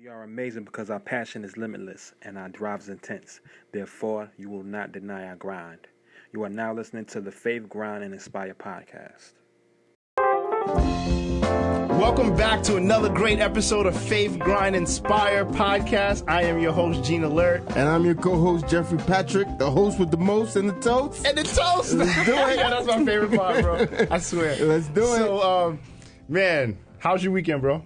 We are amazing because our passion is limitless and our drive is intense. Therefore, you will not deny our grind. You are now listening to the Faith, Grind, and Inspire podcast. Welcome back to another great episode of Faith, Grind, Inspire podcast. I am your host, Gene Alert. And I'm your co-host, Jeffrey Patrick, the host with the most and the toast. And the toast! Let's do it. Yeah, that's my favorite part, bro. I swear. Let's do it. So, man, how's your weekend, bro?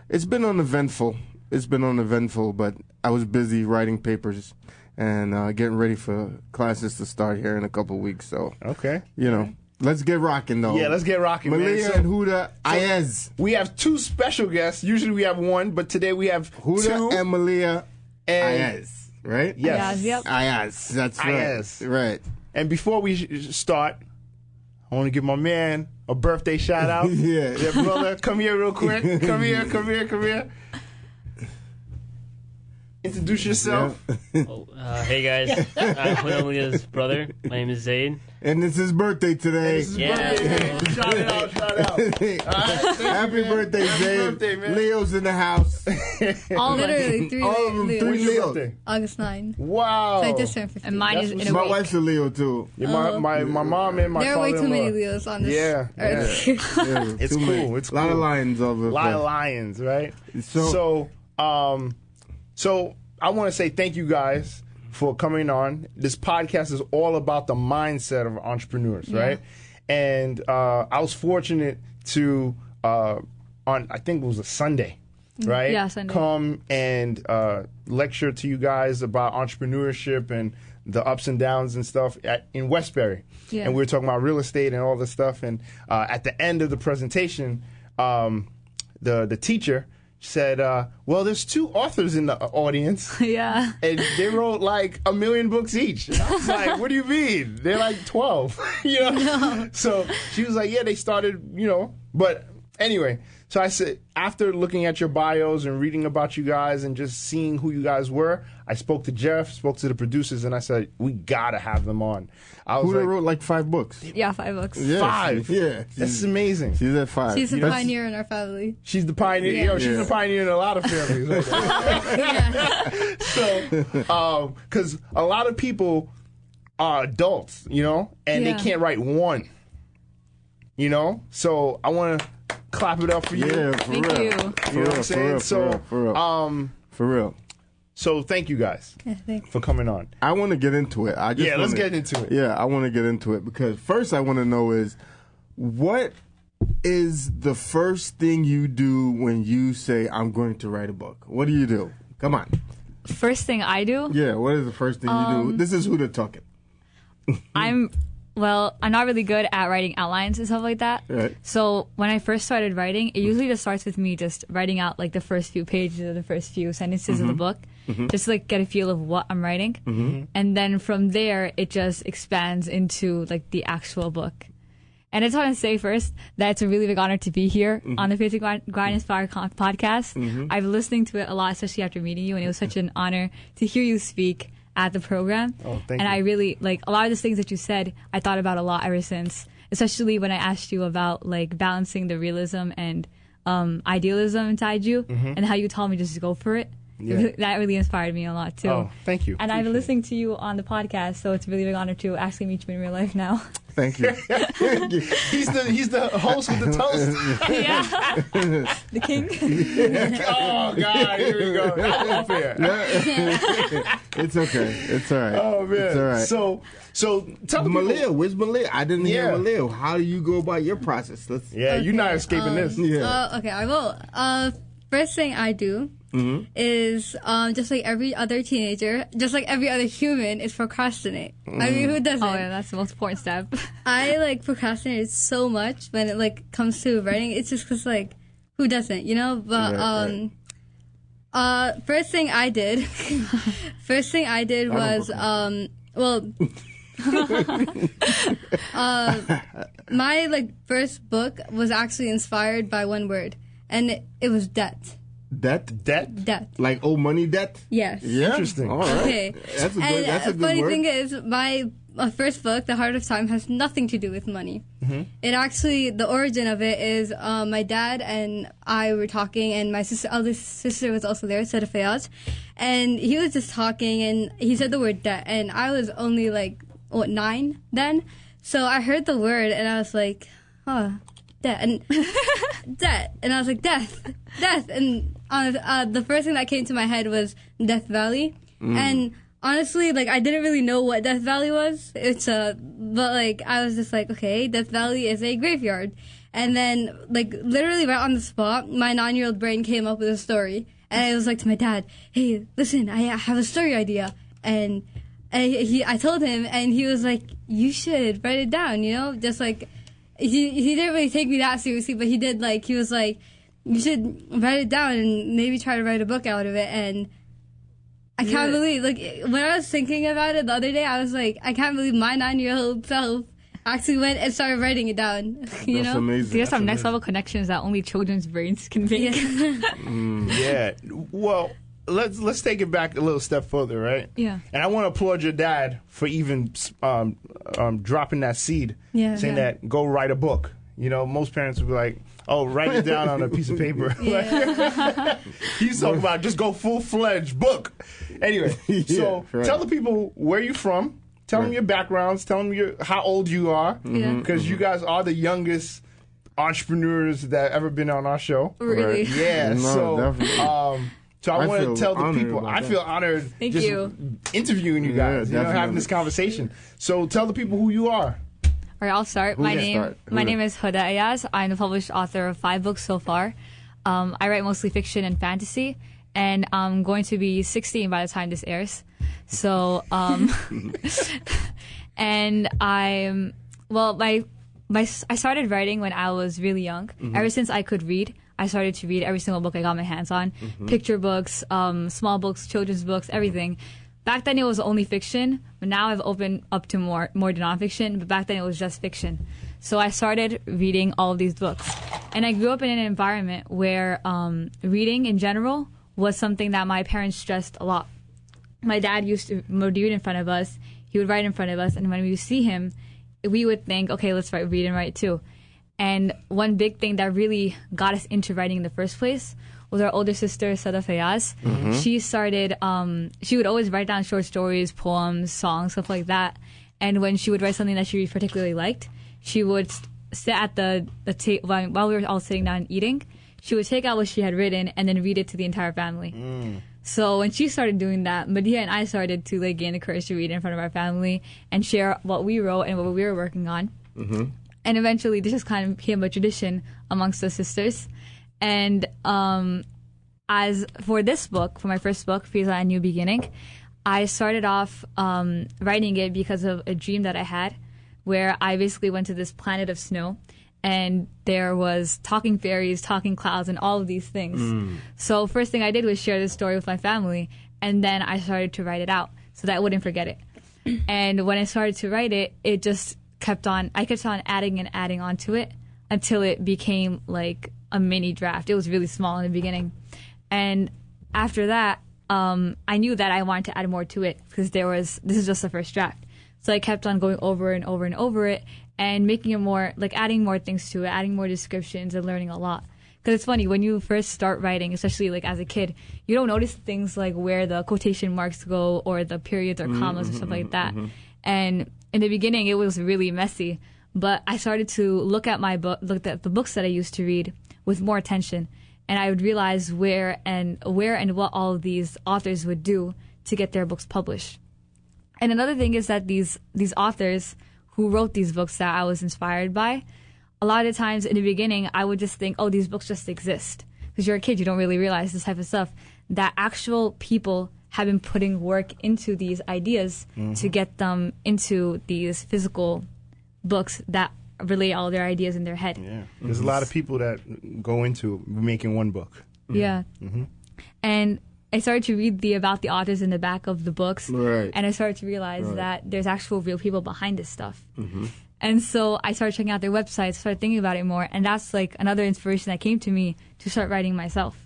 It's been uneventful. It's been uneventful, but I was busy writing papers and getting ready for classes to start here in a couple weeks. So, okay. You know, let's get rocking, though. Yeah, let's get rocking, man. Maliha and Huda Ayaz. We have two special guests. Usually we have one, but today we have Huda two. and Maliha Ayaz, right? Yes. Ayaz, yep. Ayaz, that's right. Ayaz. Right. And before we start, I want to give my man a birthday shout out. Yeah. Brother, come here real quick. Come here. Introduce yourself. Hey guys, I'm Huda Maliha's brother. My name is Zaid. And it's his birthday today. This is birthday. Shout it out. Happy birthday, Zaid. birthday, man. Leo's in the house. Literally three All of them, Leos. three Leos. Birthday. August 9. Wow. So I just turned 15. And mine is in a My week. wife's a Leo, too. Yeah, my mom and my There are way too father-in-law. many Leos on this Yeah, earth. Yeah, It's too many. cool. It's a lot of cool. lions over A lot of lions, right? So I want to say thank you guys for coming on. This podcast is all about the mindset of entrepreneurs, right? And I was fortunate to on I think it was a Sunday, right? Yeah, Sunday. Come and lecture to you guys about entrepreneurship and the ups and downs and stuff in Westbury. Yeah. And we were talking about real estate and all this stuff. And at the end of the presentation, the teacher said, well, there's two authors in the audience. Yeah. And they wrote like 1 million books each. And I was like, what do you mean? They're like 12. You know? No. So she was like, yeah, they started, but anyway. So I said, after looking at your bios and reading about you guys and just seeing who you guys were, I spoke to Jeff, spoke to the producers, and I said, we gotta have them on. I was Huda wrote like 5 books. Yeah, 5 books. Yeah, 5. Yeah. This is amazing. She's at 5. She's a That's- pioneer in our family. She's the pioneer. Yeah. She's the pioneer in a lot of families. Yeah. So, because a lot of people are adults, and they Yeah. can't write one. So I want to clap it up for you. Yeah, for Thank real. you. For You know what real, I'm saying? for real. For real. So thank you guys Yeah, thanks. for coming on. I want to get into it. Let's get into it. Yeah, I want to get into it because first I want to know is what is the first thing you do when you say I'm going to write a book? What do you do? Come on. First thing I do, Yeah, what is the first thing you do? This is Huda talking. I'm not really good at writing outlines and stuff like that. Right. So when I first started writing, it usually just starts with me just writing out like the first few pages or the first few sentences of the book, just to like get a feel of what I'm writing. And then from there, it just expands into like the actual book. And I just want to say first that it's a really big honor to be here on the Faith and Grind Inspire podcast. I've been listening to it a lot, especially after meeting you, and it was such an honor to hear you speak at the program. Oh, thank and you. I really, like, a lot of the things that you said, I thought about a lot ever since, especially when I asked you about, like, balancing the realism and idealism inside you and how you told me just to go for it. Yeah. That really inspired me a lot, too. Oh, thank you. And I've been listening to you on the podcast, so it's a really big honor to actually meet you in real life now. Thank you. Thank you. He's the host with the toast. Yeah. The king. Oh God, here we go. I'm off here. It's okay. It's all right. Oh man. It's all right. So tell the Maliha, people. where's Maliha? I didn't hear Yeah. Maliha. How do you go about your process? Let's. Yeah, you're not escaping this. Yeah. Okay, I will. First thing I do is just like every other teenager, just like every other human, is procrastinate. I mean, who doesn't? Oh, yeah, that's the most important step. I like procrastinate so much when it like comes to writing. It's just because like who doesn't, But Right. first thing I did, was my like first book was actually inspired by one word, and it was debt. Debt? Debt. Like old money debt? Yes. Yeah. Interesting. All right. Okay. That's a good. And That's a good funny word. thing is, my first book, The Heart of Time, has nothing to do with money. It actually, the origin of it is my dad and I were talking, and my eldest sister was also there, Huda Ayaz, and he was just talking, and he said the word debt, and I was only like 9 then, so I heard the word, and I was like, oh, debt, and debt, and I was like, death, and the first thing that came to my head was Death Valley, and honestly, like, I didn't really know what Death Valley was. But like, I was just like, okay, Death Valley is a graveyard. And then, like, literally right on the spot, my 9-year-old brain came up with a story. And I was like to my dad, hey, listen, I have a story idea. And I told him, and he was like, you should write it down, you know? Just like, he didn't really take me that seriously, but he was like, you should write it down and maybe try to write a book out of it. And I can't believe, like, when I was thinking about it the other day, I was like, I can't believe my 9-year-old self actually went and started writing it down. You That's know? amazing. There's some next level connections that only children's brains can make. Yeah. Well, let's take it back a little step further, right? Yeah. And I want to applaud your dad for even dropping that seed, saying that go write a book. You know, most parents would be like, oh, write it down on a piece of paper. He's talking about just go full-fledged book. Anyway, so tell the people where you're from. Tell them your backgrounds. Tell them how old you are. Because you guys are the youngest entrepreneurs that ever been on our show. Really? Right. Yeah. No, definitely. So I want to tell the people. about I that. feel honored Thank just you. interviewing you guys, Yeah, having this conversation. So tell the people who you are. All right, I'll start. My name is Huda Ayaz. I'm the published author of 5 books so far. I write mostly fiction and fantasy, and I'm going to be 16 by the time this airs. So, and I started writing when I was really young. Ever since I could read, I started to read every single book I got my hands on. Picture books, small books, children's books, everything. Back then it was only fiction, but now I've opened up to more to nonfiction, but back then it was just fiction. So I started reading all of these books. And I grew up in an environment where reading in general was something that my parents stressed a lot. My dad used to read in front of us, he would write in front of us, and when we would see him, we would think, okay, let's read and write too. And one big thing that really got us into writing in the first place was our older sister, Huda Ayaz. She started, she would always write down short stories, poems, songs, stuff like that. And when she would write something that she particularly liked, she would sit at the table while we were all sitting down and eating. She would take out what she had written and then read it to the entire family. So when she started doing that, Maliha and I started to gain the courage to read in front of our family and share what we wrote and what we were working on. And eventually, this just kind of became a tradition amongst the sisters. And as for this book, for my first book, Fiza, A New Beginning, I started off writing it because of a dream that I had where I basically went to this planet of snow and there was talking fairies, talking clouds, and all of these things. So first thing I did was share this story with my family, and then I started to write it out so that I wouldn't forget it. And when I started to write it, it just kept on adding and adding onto it until it became like a mini draft. It was really small in the beginning. And after that, I knew that I wanted to add more to it because this is just the first draft. So I kept on going over and over and over it and making it more, adding more things to it, adding more descriptions and learning a lot. Because it's funny, when you first start writing, especially as a kid, you don't notice things like where the quotation marks go or the periods or commas or stuff like that. And in the beginning, it was really messy. But I started to looked at the books that I used to read with more attention. And I would realize where and what all of these authors would do to get their books published. And another thing is that these authors who wrote these books that I was inspired by, a lot of times in the beginning, I would just think, oh, these books just exist. Because you're a kid, you don't really realize this type of stuff. That actual people have been putting work into these ideas to get them into these physical books that relay all their ideas in their head. Yeah, there's a lot of people that go into making one book. Yeah. And I started to read about the authors in the back of the books. Right. And I started to realize that there's actual real people behind this stuff. And so I started checking out their websites, started thinking about it more, and that's another inspiration that came to me to start writing myself.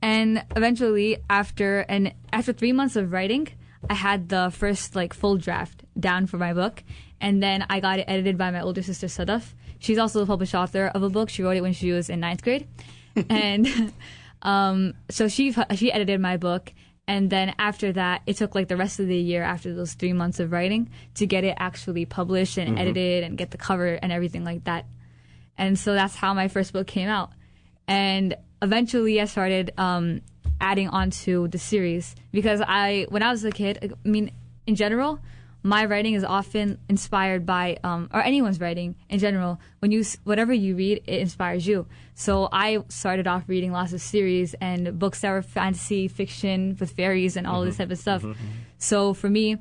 And eventually, after 3 months of writing, I had the first like full draft down for my book, and then I got it edited by my older sister Sadaf. She's also the published author of a book. She wrote it when she was in 9th grade, and so she edited my book. And then after that, it took like the rest of the year after those 3 months of writing to get it actually published and edited and get the cover and everything like that. And so that's how my first book came out. And eventually I started adding on to the series because when I was a kid, I mean, in general, my writing is often inspired by, or anyone's writing in general. Whatever you read, it inspires you. So I started off reading lots of series and books that were fantasy, fiction with fairies and all this type of stuff. So for me,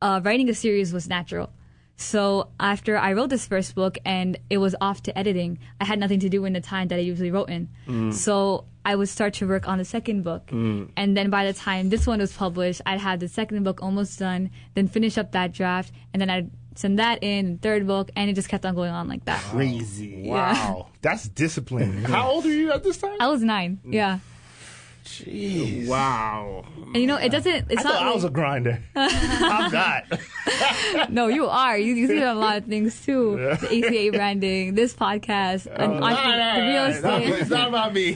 writing a series was natural. So after I wrote this first book and it was off to editing, I had nothing to do in the time that I usually wrote in. So I would start to work on the second book. And then by the time this one was published, I'd have the second book almost done, then finish up that draft, and then I'd send that in, third book, and it just kept on going on like that. Crazy. Yeah. Wow. That's discipline. How old are you at this time? I was 9, yeah. Jeez. Wow. And it's I thought I was a grinder. I'm not. No, you are. You see a lot of things too. The ACA branding, this podcast, the real estate. It's not about me.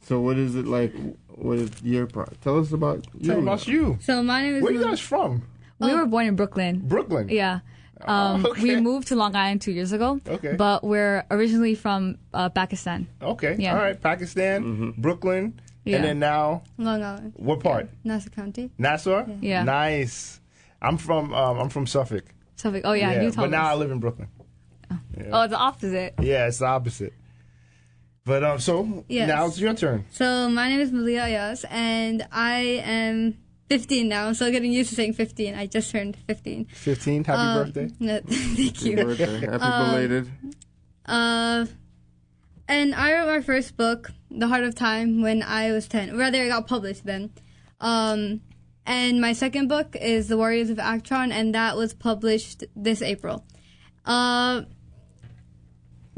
So what is it like? What is your part? Tell us about you. Tell me about you. So my name is. Where are you guys from? We were born in Brooklyn. Brooklyn. Yeah. Okay. We moved to Long Island 2 years ago. Okay. But we're originally from Pakistan. Okay. Yeah. All right. Pakistan, Brooklyn, Yeah. and then now, Long Island, what part? Nassau County. Nassau. Yeah. Nice. I'm from Suffolk. Suffolk. Oh yeah, you told but now I us. live in Brooklyn. Oh, it's the opposite. Yeah, it's the opposite. But so Yes. now it's your turn. So my name is Maliha Ayaz, and I am 15 now. I'm still getting used to saying 15. I just turned 15. 15. Happy birthday. No, thank Happy you. birthday. Happy belated. And I wrote my first book, The Heart of Time, when I was 10. Rather, it got published then. And my second book is The Warriors of Actron, and that was published this April.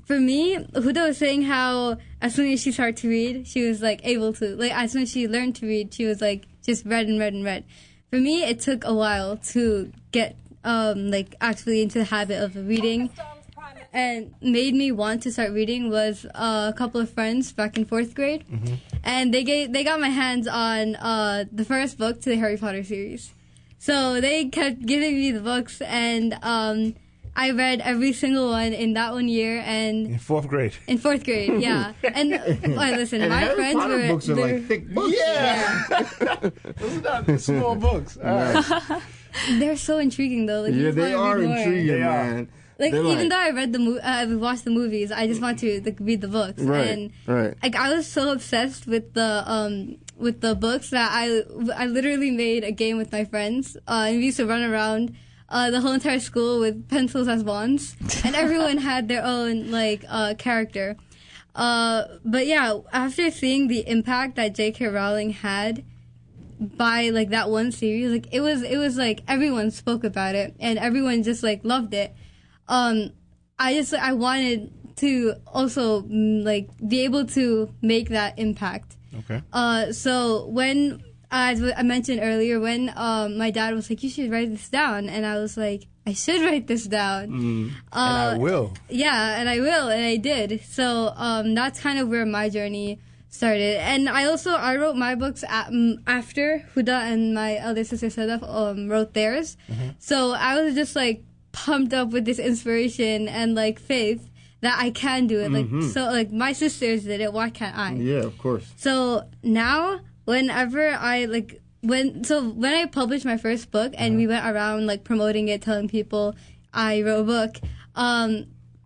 For me, Huda was saying how as soon as she started to read, she was like able to. Like as soon as she learned to read, she was like just read and read and read. For me, it took a while to get like actually into the habit of reading. And made me want to start reading was a couple of friends back in 4th grade, and they got my hands on the first book to the Harry Potter series. So they kept giving me the books, and I read every single one in that 1 year. And In 4th grade. in 4th grade, yeah. And listen, And my Harry friends Potter were books are like thick books. Yeah. Those are not small books. All right. they're so intriguing though. Like, you Yeah, just they wanna are read more. intriguing, They are. man. Like They're even though I read I watched the movies, I just want to like read the books. Right, And right. like I was so obsessed with the books that I literally made a game with my friends. And we used to run around the whole entire school with pencils as wands, and everyone had their own like character. But yeah, after seeing the impact that J.K. Rowling had by like that one series, like it was like everyone spoke about it and everyone just like loved it. I wanted to also like be able to make that impact. Okay. So when, as I mentioned earlier, when my dad was like, "You should write this down," and I was like, "I should write this down." And I will. Yeah, and I will, and I did. So that's kind of where my journey started. And I wrote my books after Huda and my elder sister Sadaf wrote theirs. So I was just like pumped up with this inspiration and like faith that I can do it. Like so, like my sisters did it. Why can't I? Yeah, of course. So now, whenever I like when I published my first book and we went around like promoting it, telling people I wrote a book,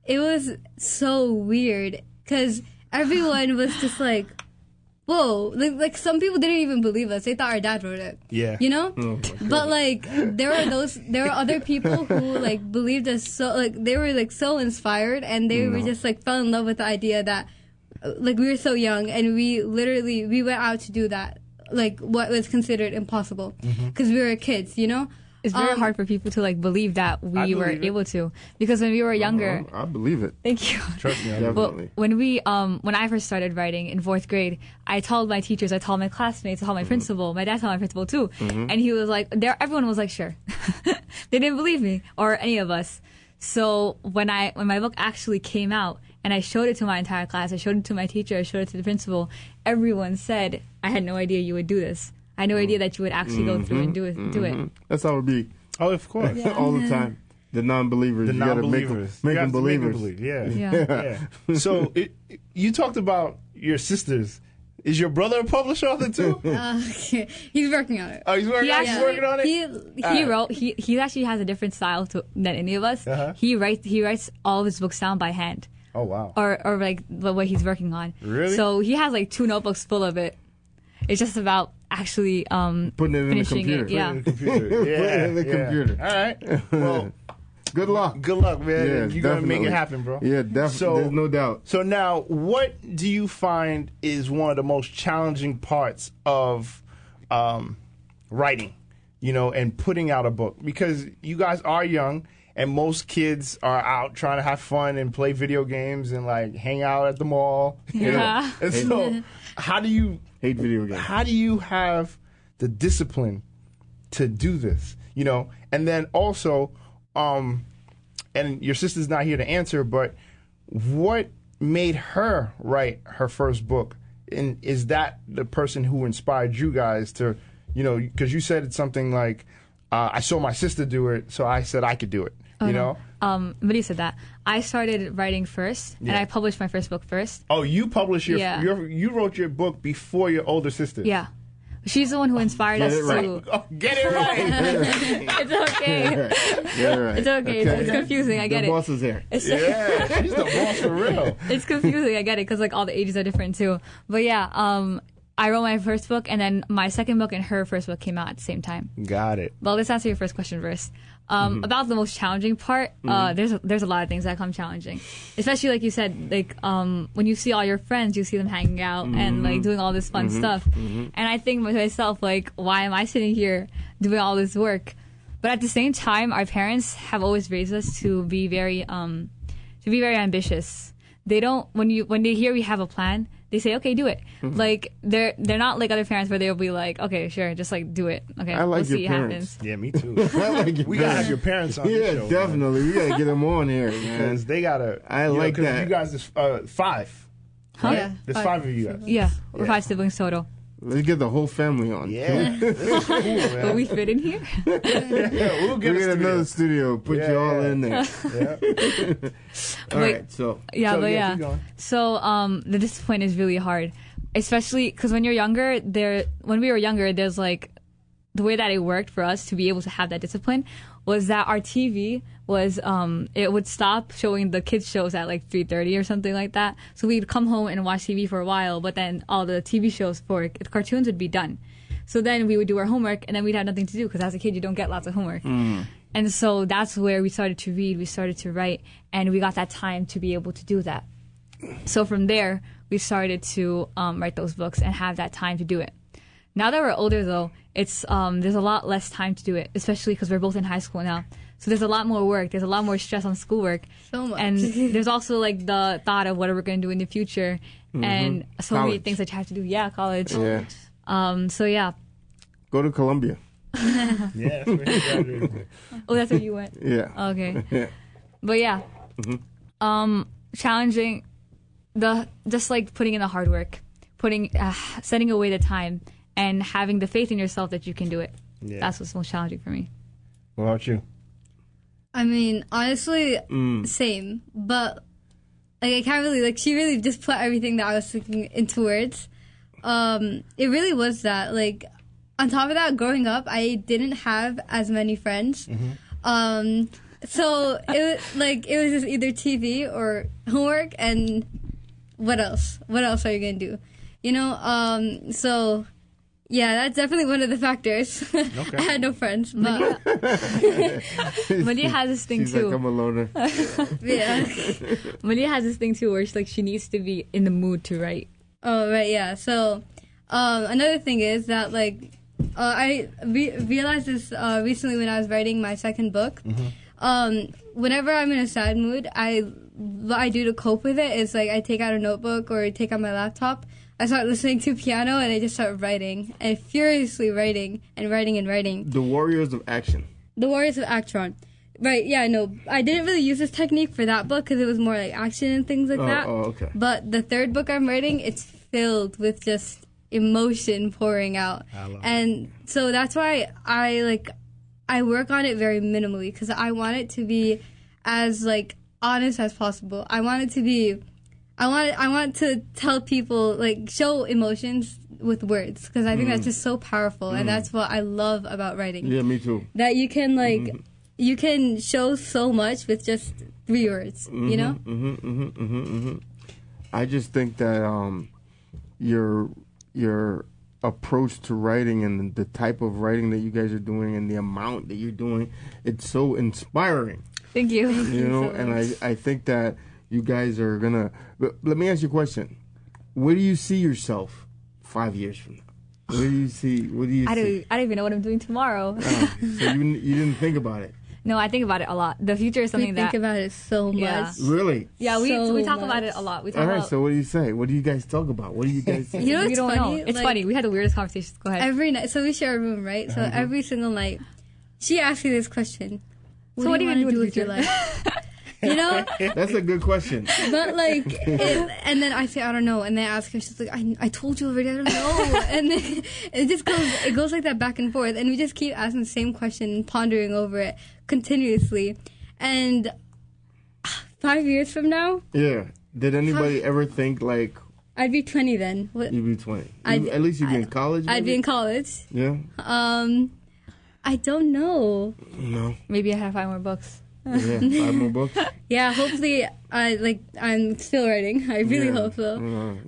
it was so weird because everyone was just like, whoa, like some people didn't even believe us. They thought our dad wrote it. Yeah. You know? But like there were other people who like believed us, so like they were like so inspired, and they were just like fell in love with the idea that like we were so young and we went out to do that, like what was considered impossible because we were kids, you know? It's very hard for people to like believe that we were able to, because when we were younger, I believe it. thank you. Trust me, Definitely. But when I first started writing in 4th grade, I told my teachers, I told my classmates, I told my principal, my dad told my principal too, and he was like, everyone was like, sure. They didn't believe me or any of us. So when my book actually came out and I showed it to my entire class, I showed it to my teacher, I showed it to the principal, everyone said, I had no idea you would do this. I had no idea that you would actually go through and do it. That's how it be. Oh, of course. All the time. The non-believers. The you gotta non-believers. make You them have to make them believers. believe. Yeah. Yeah. Yeah. So you talked about your sisters. Is your brother a published author too? He's working on it. Oh, he's working on it. He actually has a different style than any of us. Uh-huh. He writes all of his books down by hand, Oh wow. or like what he's working on. Really? So he has like 2 notebooks full of it. It's just about actually Putting it in the finishing computer. it. Yeah. Computer. Yeah, Put it in the computer. All right. Well, Good luck. good luck, man. Yeah, You're gonna make definitely. it happen, bro. Yeah, definitely. So- There's no doubt. So now, what do you find is one of the most challenging parts of writing, and putting out a book? Because you guys are young, and most kids are out trying to have fun and play video games and like hang out at the mall. Yeah. And so, how do you Hate video games. have the discipline to do this? And then also, and your sister's not here to answer, but what made her write her first book? And is that the person who inspired you guys to, because you said something like, I saw my sister do it, so I said I could do it, But you said that. I started writing first, and I published my first book first. Oh, you published Yeah. you wrote your book before your older sister. Yeah. She's the one who inspired us it right. to. Oh, get it right. It's okay. Yeah, right. It's okay. It's confusing. I get the it. boss is here. It's, Yeah, she's the boss for real. it's confusing. I get it because like all the ages are different too. But yeah, I wrote my first book, and then my second book and her first book came out at the same time. Got it. Well, let's answer your first question first. About the most challenging part, there's a lot of things that come challenging, especially like you said, like when you see all your friends, you see them hanging out and like doing all this fun stuff, and I think to myself like, why am I sitting here doing all this work? But at the same time, our parents have always raised us to be very ambitious. They don't when they hear we have a plan, they say, okay, do it. Like they're not like other parents where they'll be like, okay, sure, just like do it. Okay, I like we'll see your what parents. happens. Yeah, me too. I like your We gotta have parents. your parents on the Yeah, show. definitely. We gotta get them on here, man. Because they gotta. I like 'cause that. You guys is 5. Huh? Right? Yeah, There's 5. 5 of you guys. Yeah, we're 5 siblings total. Let's get the whole family on. Yeah. This is cool, But man. we fit in here. Yeah, we'll get We a get another studio. studio. Put Yeah, you all yeah. in there. Yeah. All Wait. right. So Yeah, So, but yeah, yeah. keep going. So the discipline is really hard, especially because when you're younger, when we were younger, there's like the way that it worked for us to be able to have that discipline was that our TV was it would stop showing the kids shows at like 3:30 or something like that. So we'd come home and watch TV for a while, but then all the TV shows for the cartoons would be done. So then we would do our homework, and then we'd have nothing to do because as a kid you don't get lots of homework. And so that's where we started to read, we started to write, and we got that time to be able to do that. So from there, we started to write those books and have that time to do it. Now that we're older, though, it's there's a lot less time to do it, especially because we're both in high school now. So there's a lot more work. There's a lot more stress on schoolwork. So much. And there's also like the thought of what are we going to do in the future, and so many College. things that you have to do. Yeah, college. yeah, So yeah. go to Columbia. Yeah, that's where he graduated. Oh, that's where you went. Yeah. Okay. Yeah. But yeah, challenging just like putting in the hard work, setting away the time, and having the faith in yourself that you can do it. Yeah. That's what's most challenging for me. What about you? I mean, honestly, same. But like, I can't really she really just put everything that I was thinking into words. It really was that. Like, on top of that, growing up, I didn't have as many friends. So it was just either TV or homework, and what else? What else are you gonna do? So. Yeah, that's definitely one of the factors. Okay. I had no friends, but Malia has this thing She's too. like, I'm a loner. yeah. Malia has this thing too, where she needs to be in the mood to write. Oh, right, yeah. So, another thing is that, like, I realized this recently when I was writing my second book. Whenever I'm in a sad mood, what I do to cope with it is like I take out a notebook or take out my laptop. I start listening to piano and I just start writing and furiously writing and writing and writing. The Warriors of Action. The Warriors of Actron. Right, yeah, no, I didn't really use this technique for that book because it was more like action and things like that. Oh, okay. But the third book I'm writing, it's filled with just emotion pouring out. And so that's why I work on it very minimally because I want it to be as like honest as possible. I want to tell people, like, show emotions with words because I think that's just so powerful and that's what I love about writing. Yeah, me too. That you can like you can show so much with just 3 words, you know? I just think that your approach to writing and the type of writing that you guys are doing and the amount that you're doing, it's so inspiring. Thank you. You know, and I think that you guys are gonna. But let me ask you a question: where do you see yourself 5 years from now? Where do you see? What do you? I see? don't even know what I'm doing tomorrow. So you didn't think about it. No, I think about it a lot. The future is something We think about it so much. Yeah. Really? Yeah, we so talk much. about it a lot. We talk All right. about So what do you say? What do you guys talk about? What do you guys? You know we what's don't funny? know. It's Like, funny. We had the weirdest conversations. Go ahead. Every night, so we share a room, right? So every single night, she asks me this question. So what do you want do to do with with your your life? You know? That's a good question. But like, and then I say, I don't know. And then I ask her, she's like, I told you already, I don't know. And then it goes like that back and forth. And we just keep asking the same question and pondering over it continuously. And 5 years from now, Yeah. Did anybody ever think like I'd be 20 then. you'd be 20? I'd- At least you'd be in college. I'd be maybe? in college. Yeah. I don't know. No. Maybe I have 5 more books. Yeah. 5 more books. Yeah, hopefully, I'm still writing. I really Yeah. hope so.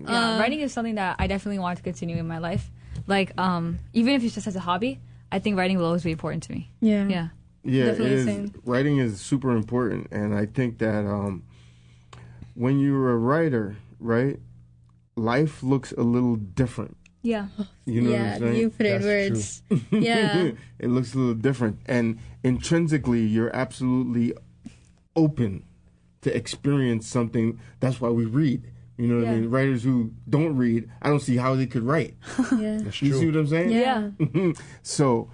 Yeah, writing is something that I definitely want to continue in my life. Like, even if it's just as a hobby, I think writing will always be important to me. Yeah. Yeah. Yeah, Definitely it is. same. Writing is super important, and I think that when you're a writer, right, life looks a little different. Yeah. You know what Yeah, I'm saying? you put it in That's words. Yeah. It looks a little different, and intrinsically, you're absolutely open to experience something. That's why we read. You know what I Yeah. mean? Writers who don't read, I don't see how they could write. Yeah. That's You see true. what I'm saying? Yeah. So,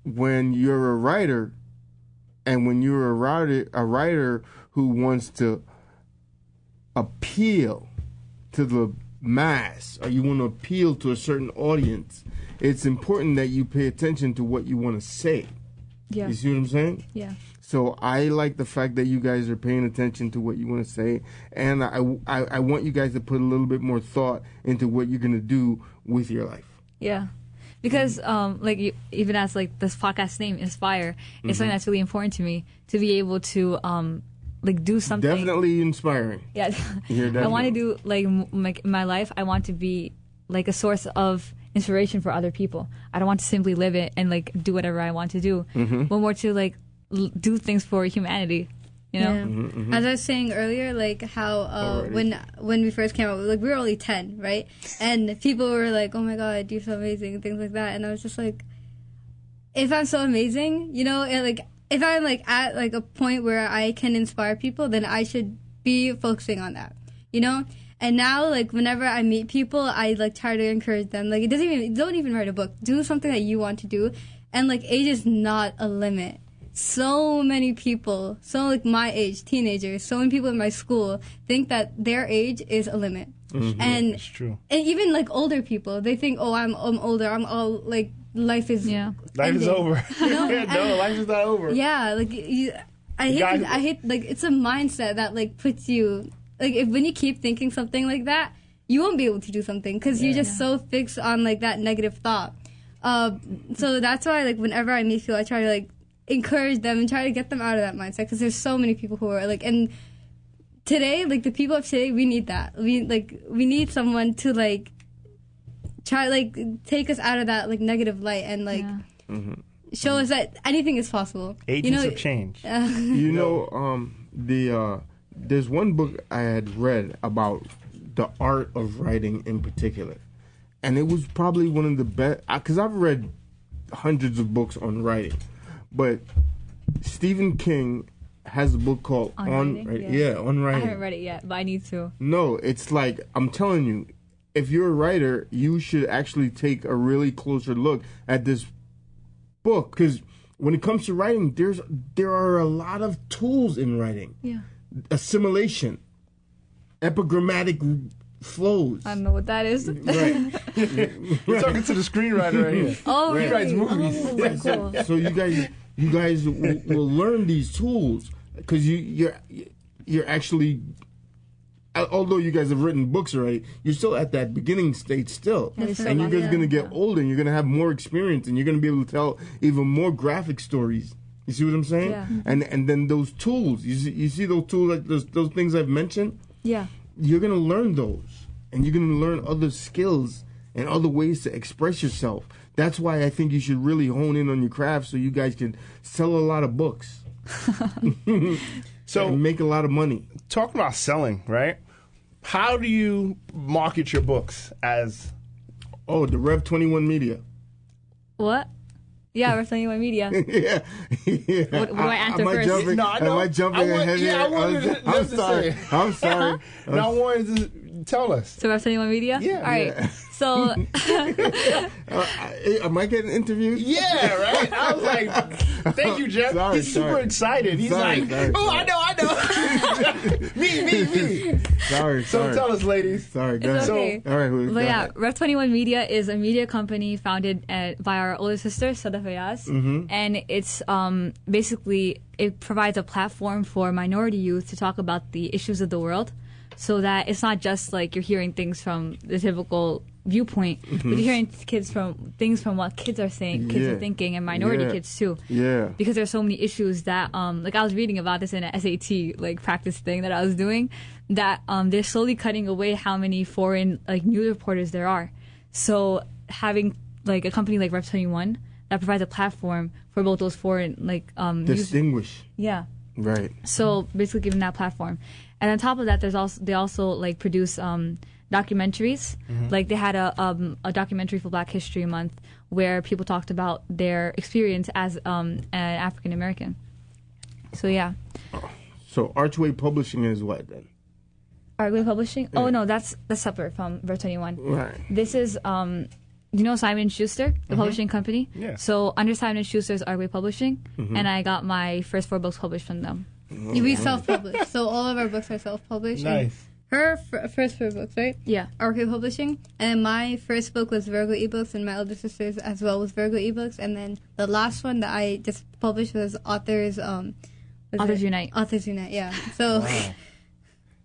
when you're a writer, and when you're a writer who wants to appeal to the mass, or you want to appeal to a certain audience, it's important that you pay attention to what you want to say. Yeah. You see what I'm saying? Yeah. So I like the fact that you guys are paying attention to what you want to say, and I want you guys to put a little bit more thought into what you're gonna do with your life. Yeah. Because, even as, like, this podcast name, Inspire, it's something that's really important to me, to be able to, do something. Definitely inspiring. Yeah. Yeah, I want to definitely. do, like, in my life, I want to be, like, a source of inspiration for other people. I don't want to simply live it and, like, do whatever I want to do, but more to, like, do things for humanity, you know? Yeah. As I was saying earlier, like how when we first came out, like we were only 10, right? And people were like, "Oh my God, you're so amazing," and things like that. And I was just like, if I'm so amazing, you know, and, like if I'm like at like a point where I can inspire people, then I should be focusing on that, you know. And now, like whenever I meet people, I like try to encourage them. Like don't even write a book. Do something that you want to do, and like age is not a limit. So many people, so like my age, teenagers, so many people in my school think that their age is a limit. And It's true. and even like older people, they think, oh, I'm older. I'm all like life is Yeah. Life is ending. over. know? No, life is not over. Yeah, like I guys- hate like it's a mindset that like puts you like when you keep thinking something like that, you won't be able to do something because you're just so fixed on like that negative thought. So that's why like whenever I meet people, I try to like encourage them and try to get them out of that mindset because there's so many people who are like and today like the people of today we need that we need someone to like try like take us out of that like negative light and like show us that anything is possible. Agents of change. You know, there's one book I had read about the art of writing in particular, and it was probably one of the best because I've read hundreds of books on writing, but Stephen King has a book called On Writing? Yeah, On I Writing. haven't read it yet, but I need to. No, it's like, I'm telling you, if you're a writer, you should actually take a really closer look at this book, because when it comes to writing, there are a lot of tools in writing. Yeah. Assimilation, epigrammatic flows. I don't know what that is. Right. We're talking to the screenwriter right here. Oh, Right. He writes movies. Oh, cool. So you guys will learn these tools, because you're actually, although you guys have written books already, you're still at that beginning stage still. That is so And you guys are awesome. going to get older, and you're going to have more experience, and you're going to be able to tell even more graphic stories. You see what I'm saying? Yeah. And then those tools, you see those tools, like those things I've mentioned, Yeah. you're going to learn those, and you're going to learn other skills and other ways to express yourself. That's why I think you should really hone in on your craft, so you guys can sell a lot of books So, and make a lot of money. talking about selling, right? How do you market your books as? Oh, the Rev 21 Media. What? Yeah, we're playing my media. Yeah. Yeah. What do I answer am I first? Jumping, No, I am know. I jumping I want- ahead yeah, here? I wanted I'm to sorry. say. I'm sorry. Now, I wanted to tell us. So we're playing my media? Yeah. All right. Yeah. So, Am I getting interviewed? Yeah, right. I was like, "Thank you, Jeff." Sorry, He's super sorry. excited. He's Sorry, like, sorry, "Oh, sorry. I know." Me. Sorry. So tell us, ladies. Sorry. Go It's ahead. okay. All right. but yeah, Rev 21 Media is a media company founded by our older sister, Huda Ayaz. And it's basically, it provides a platform for minority youth to talk about the issues of the world, so that it's not just like you're hearing things from the typical viewpoint, but you're hearing things from what kids are saying, kids Yeah. are thinking, and minority Yeah. kids too. Yeah. Because there's so many issues that like I was reading about this in an SAT like practice thing that I was doing, that they're slowly cutting away how many foreign like news reporters there are. So having like a company like Rev 21 that provides a platform for both those foreign like news, Distinguish. yeah. Right. So basically giving that platform. And on top of that, they also like produce documentaries. Like they had a documentary for Black History Month where people talked about their experience as an African American. So yeah. So Archway Publishing is what then? Artway Publishing? Oh no, that's separate from Verse 21. Right. This is you know Simon & Schuster, the publishing company? Yeah. So under Simon & Schuster's Artway Publishing, and I got my first 4 books published from them. We self-publish, so all of our books are self-published. and Nice. Her first 4 books, right? Yeah. RK Publishing, and my first book was Virgo ebooks, and my older sister's as well was Virgo ebooks, and then the last one that I just published was Authors Unite. Authors Unite, yeah. So Wow.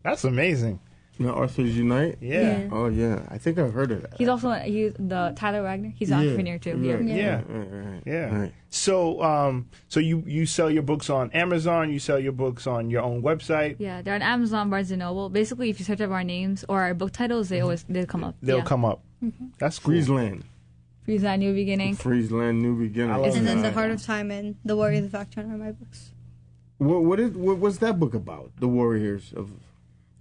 That's amazing. No, Authors Unite? Yeah. Yeah. Oh, yeah. I think I've heard of that. He's also the Tyler Wagner. He's an entrepreneur too. Yeah. Right, Yeah. Right. Yeah. Right. So, so you sell your books on Amazon. You sell your books on your own website. Yeah, they're on Amazon, Barnes and Noble. Basically, if you search up our names or our book titles, they'll come up. They'll Yeah. come up. That's cool. Friesland. Friesland, New Beginning. Friesland, New Beginning. I love and then that. The Heart of Time and The Warriors of Action are my books. What's that book about? The Warriors of...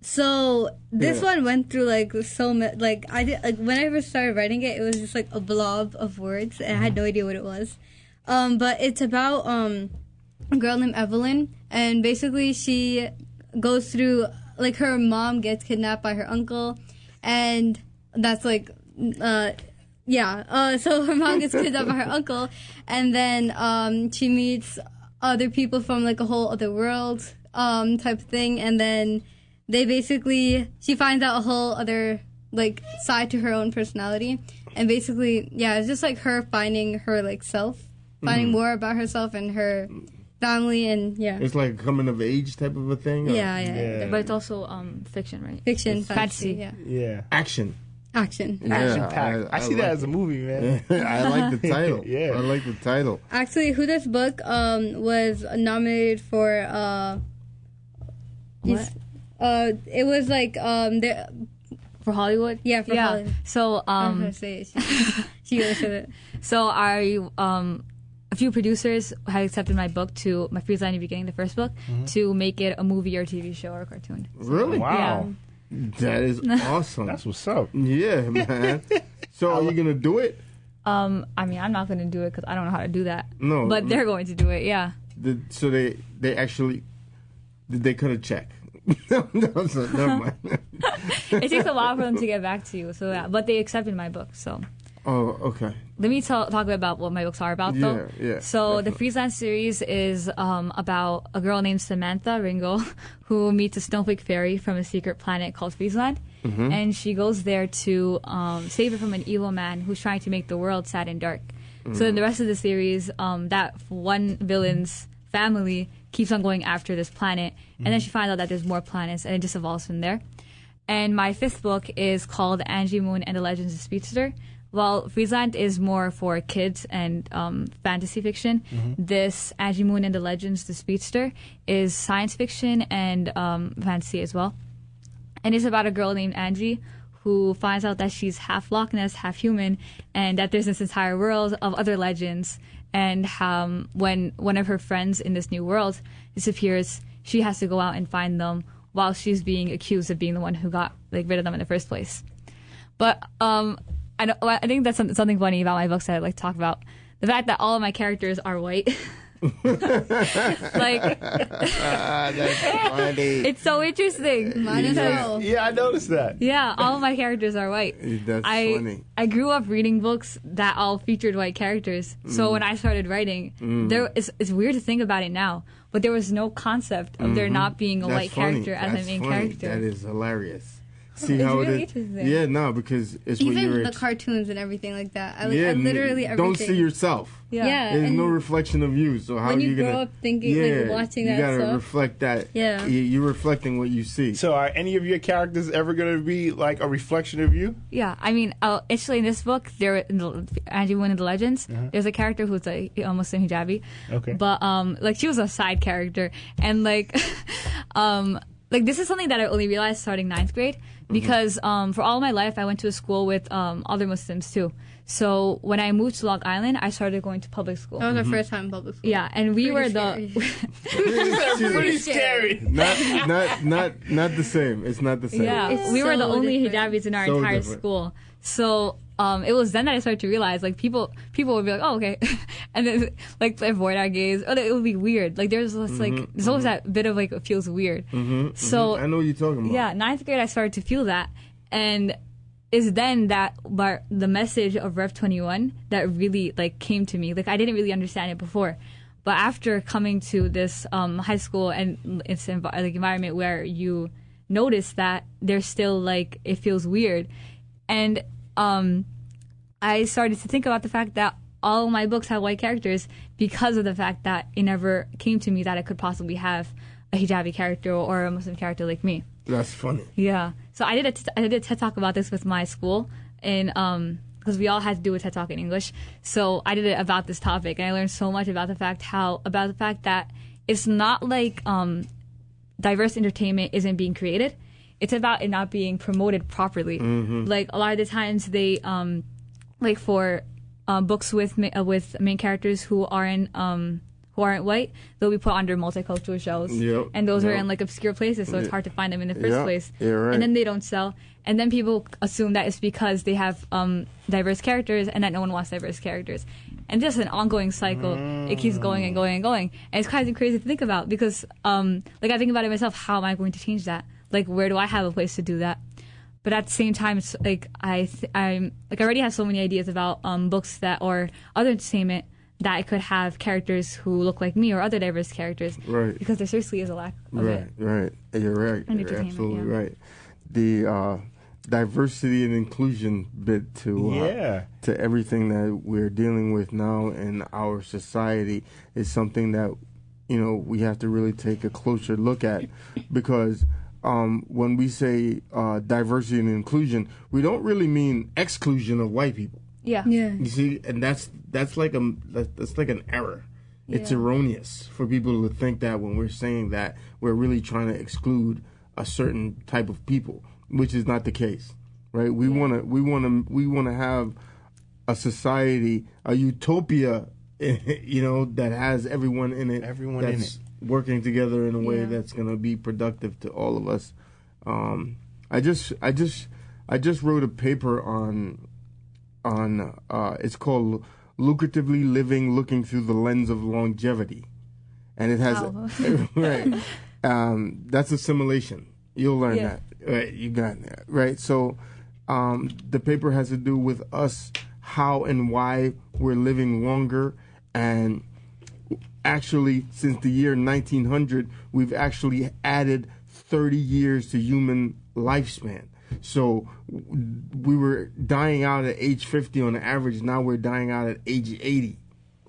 So this Yeah. one went through like so much. Like I did, like when I first started writing it, it was just like a blob of words, and I had no idea what it was. But it's about a girl named Evelyn, and basically she goes through like her mom gets kidnapped by her uncle, and that's like so her mom gets kidnapped by her uncle, and then she meets other people from like a whole other world type of thing, and then she finds out a whole other like side to her own personality, and basically it's just like her finding her like self, finding more about herself and her family, and It's like a coming of age type of a thing? or- Yeah. But it's also fiction, right? fiction, fantasy. fantasy, Yeah. Action. action. Action packed. I see that as a movie, man. I like the title. Yeah. I like the title. Actually, Huda's book was nominated for What? it was like For Hollywood? for Hollywood. So I'm gonna say it. She really said it. so a few producers had accepted my book to my Friesland New Beginning, the first book, to make it a movie or TV show or a cartoon. Really? Wow. That is awesome. That's what's up. Yeah, man. So are you going to do it? I mean, I'm not going to do it because I don't know how to do that. No, but they're going to do it. Yeah. So they actually they cut a check. No, so never mind. It takes a while for them to get back to you. So yeah, but they accepted my book. So. Oh, okay. Let me talk a bit about what my books are about, though. Yeah. So definitely. the Freelance series is about a girl named Samantha Ringo who meets a snowflake fairy from a secret planet called Friesland. Mm-hmm. And she goes there to save her from an evil man who's trying to make the world sad and dark. Mm-hmm. So in the rest of the series, that one villain's family keeps on going after this planet. And then she finds out that there's more planets, and it just evolves from there. And my 5th book is called Angie Moon and the Legends of Speedster. While Friesland is more for kids and fantasy fiction, this Angie Moon and the Legends, the Speedster, is science fiction and fantasy as well. And it's about a girl named Angie who finds out that she's half Loch Ness, half human, and that there's this entire world of other legends. And when one of her friends in this new world disappears, she has to go out and find them while she's being accused of being the one who got rid of them in the first place. But I think that's something funny about my books that I'd like to talk about. The fact that all of my characters are white. That's funny. It's so interesting. Mine as well. Yeah, I noticed that. Yeah, all of my characters are white. That's funny. I grew up reading books that all featured white characters. So when I started writing, it's weird to think about it now, but there was no concept of there not being a That's white funny. character as That's a main funny. character. That is hilarious. See It's how really it is? interesting. Yeah, no, because it's when you're Even the cartoons and everything like that. I literally everything. don't see yourself. Yeah. There's and no reflection of you. So how when are you you grow gonna up thinking, watching that you gotta stuff. reflect that. Yeah. You're reflecting what you see. So are any of your characters ever going to be like a reflection of you? Yeah, I mean, actually in this book, Angie Moon and the Legends, there's a character who's a Muslim hijabi. Okay. But she was a side character, and this is something that I only realized starting 9th grade because for all my life I went to a school with other Muslims too. So when I moved to Long Island, I started going to public school. That was our first time in public school. Yeah, and we were Pretty Pretty scary. not the same. It's not the same. Yeah, It's we were the so only different. hijabis in our So entire different. school. So it was then that I started to realize people would be like, oh, okay, and then avoid our gaze. Oh, it would be weird. There's this, there's always that bit of it feels weird. So I know what you're talking about. yeah, 9th grade I started to feel that, and it's then that the message of Rev 21 that really came to me. I didn't really understand it before. But after coming to this high school and its environment where you notice that there's still it feels weird, and I started to think about the fact that all my books have white characters because of the fact that it never came to me that I could possibly have a hijabi character or a Muslim character like me. That's funny. Yeah. So I did a TED Talk about this with my school, and because we all had to do a TED Talk in English. So I did it about this topic, and I learned so much about the fact that it's not diverse entertainment isn't being created. It's about it not being promoted properly. A lot of the times they for books with main characters who aren't white, they'll be put under multicultural shows. Yep. And those are Yep. in obscure places, so it's hard to find them in the first Yeah, place. you're right. And then they don't sell. And then people assume that it's because they have diverse characters and that no one wants diverse characters. And just an ongoing cycle. It keeps going and going and going. And it's kind of crazy to think about because I think about it myself, how am I going to change that? Where do I have a place to do that? But at the same time, it's I already have so many ideas about books or other entertainment that I could have characters who look like me or other diverse characters. Right. Because there seriously is a lack of it. Right. You're right. And You're entertainment, absolutely yeah. right. The diversity and inclusion bit to everything that we're dealing with now in our society is something that we have to really take a closer look at because when we say diversity and inclusion, we don't really mean exclusion of white people. Yeah. Yeah. You see, and that's like an error. It's erroneous for people to think that when we're saying that we're really trying to exclude a certain type of people, which is not the case, right? We want to have a society, a utopia, that has everyone in it. Everyone in it. Working together in a way Yeah. that's going to be productive to all of us. I just wrote a paper on on it's called Lucratively Living Looking Through the Lens of Longevity. And it has right. That's assimilation. You'll learn that. Right, you got that. Right. So the paper has to do with us, how and why we're living longer, and actually since the year 1900 we've actually added 30 years to human lifespan. So we were dying out at age 50 on average. Now we're dying out at age 80.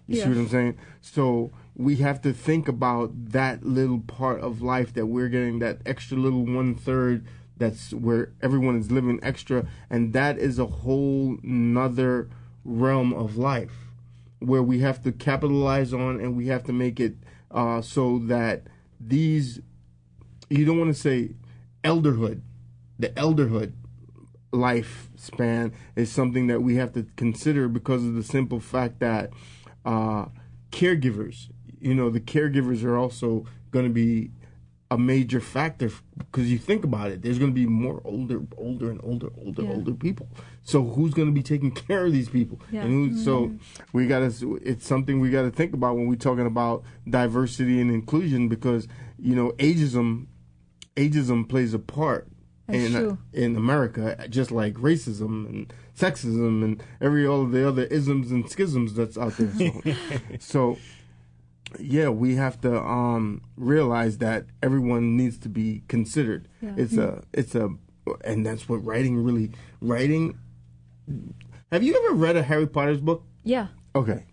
You see what I'm saying? So we have to think about that little part of life that we're getting, that extra little 1/3. That's where everyone is living extra. And that is a whole nother realm of life where we have to capitalize on, and we have to make it so that these, you don't want to say elderhood, the elderhood lifespan is something that we have to consider because of the simple fact that caregivers, the caregivers are also going to be a major factor, because you think about it, there's going to be more older people. So who's going to be taking care of these people? Yeah. And so it's something we got to think about when we're talking about diversity and inclusion, because ageism plays a part in America, just like racism and sexism and all of the other isms and schisms that's out there. So yeah, we have to realize that everyone needs to be considered. Yeah. It's a, and that's what writing. Have you ever read a Harry Potter's book? Yeah. Okay.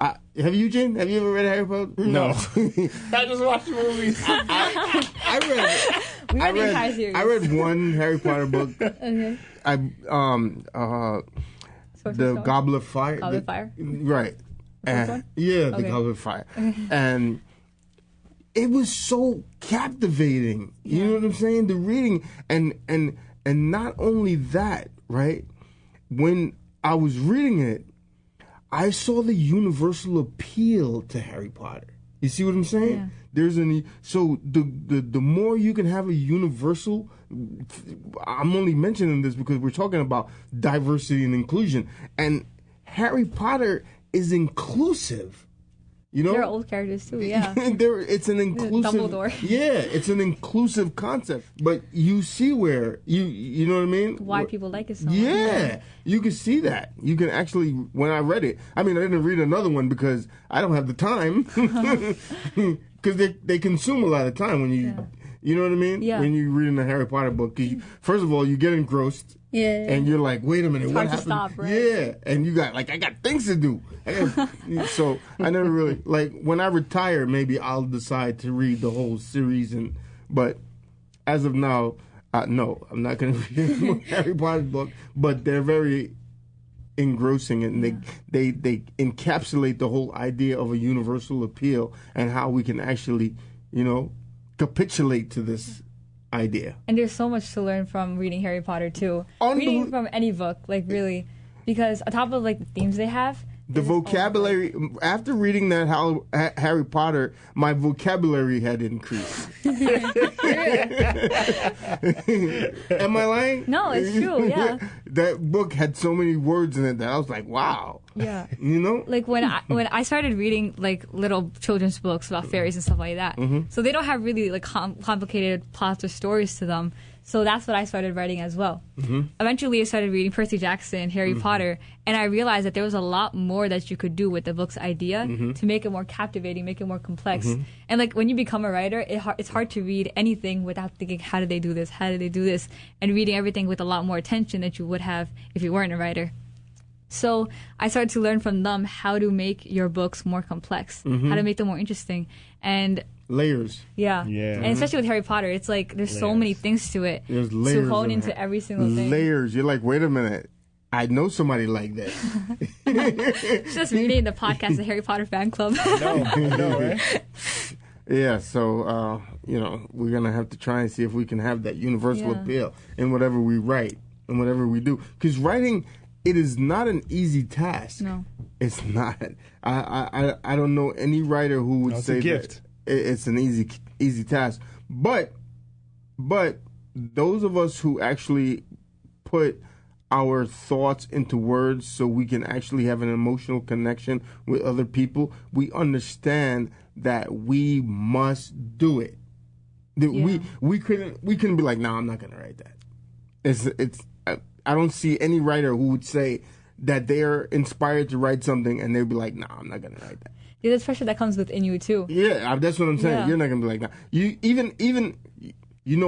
Have you, Jane? Have you ever read a Harry Potter? No. I just watch the movies. I read one Harry Potter book. Okay. The Goblet of Fire. Goblet of Fire. Right. The Goblet of Fire. And it was so captivating. You know what I'm saying? The reading, and not only that, right? When I was reading it, I saw the universal appeal to Harry Potter. You see what I'm saying? Yeah. So the more you can have a universal, I'm only mentioning this because we're talking about diversity and inclusion, and Harry Potter is inclusive. They're old characters too, yeah. It's an inclusive. Dumbledore. Yeah, it's an inclusive concept. But you see where you know what I mean? Why people like it so much. Yeah, you can see that. You can actually, when I read it, I didn't read another one because I don't have the time. Because they consume a lot of time when you, you know what I mean? Yeah. When you're reading a Harry Potter book, first of all, you get engrossed. Yeah. And you're like, wait a minute, it's what hard happened? To stop, right? Yeah. And you got, I got things to do. So I never really, when I retire, maybe I'll decide to read the whole series. But as of now, no, I'm not going to read Harry Potter's book. But they're very engrossing, and they encapsulate the whole idea of a universal appeal and how we can actually, capitulate to this idea. And there's so much to learn from reading Harry Potter too. Reading from any book, really, because on top of the themes they have, the vocabulary. After reading that Harry Potter, my vocabulary had increased. Am I lying? No, it's true. Yeah. That book had so many words in it that I was like, wow. Yeah. When I started reading little children's books about fairies and stuff like that, so they don't have really complicated plots or stories to them. So that's what I started writing as well. Eventually, I started reading Percy Jackson, Harry Potter, and I realized that there was a lot more that you could do with the book's idea to make it more captivating, make it more complex. And when you become a writer, it's hard to read anything without thinking, how did they do this? How did they do this? And reading everything with a lot more attention that you would have if you weren't a writer. So I started to learn from them how to make your books more complex, how to make them more interesting. And layers. Yeah. And especially with Harry Potter, it's there's so many things to it. There's layers to hone into every single thing. Layers. You're like, wait a minute. I know somebody like that. Just reading the podcast, the Harry Potter fan club. No, right? Yeah, so, we're going to have to try and see if we can have that universal appeal in whatever we write and whatever we do. Because writing, it is not an easy task. No. It's not. I don't know any writer who would say that it's an easy task. But those of us who actually put our thoughts into words so we can actually have an emotional connection with other people, we understand that we must do it. That we couldn't be like, no, I'm not gonna write that. I don't see any writer who would say that they're inspired to write something and they'd be like, no, I'm not gonna write that. Yeah, there's pressure that comes within you too. Yeah, that's what I'm saying. Yeah. You're not gonna be like, no. You even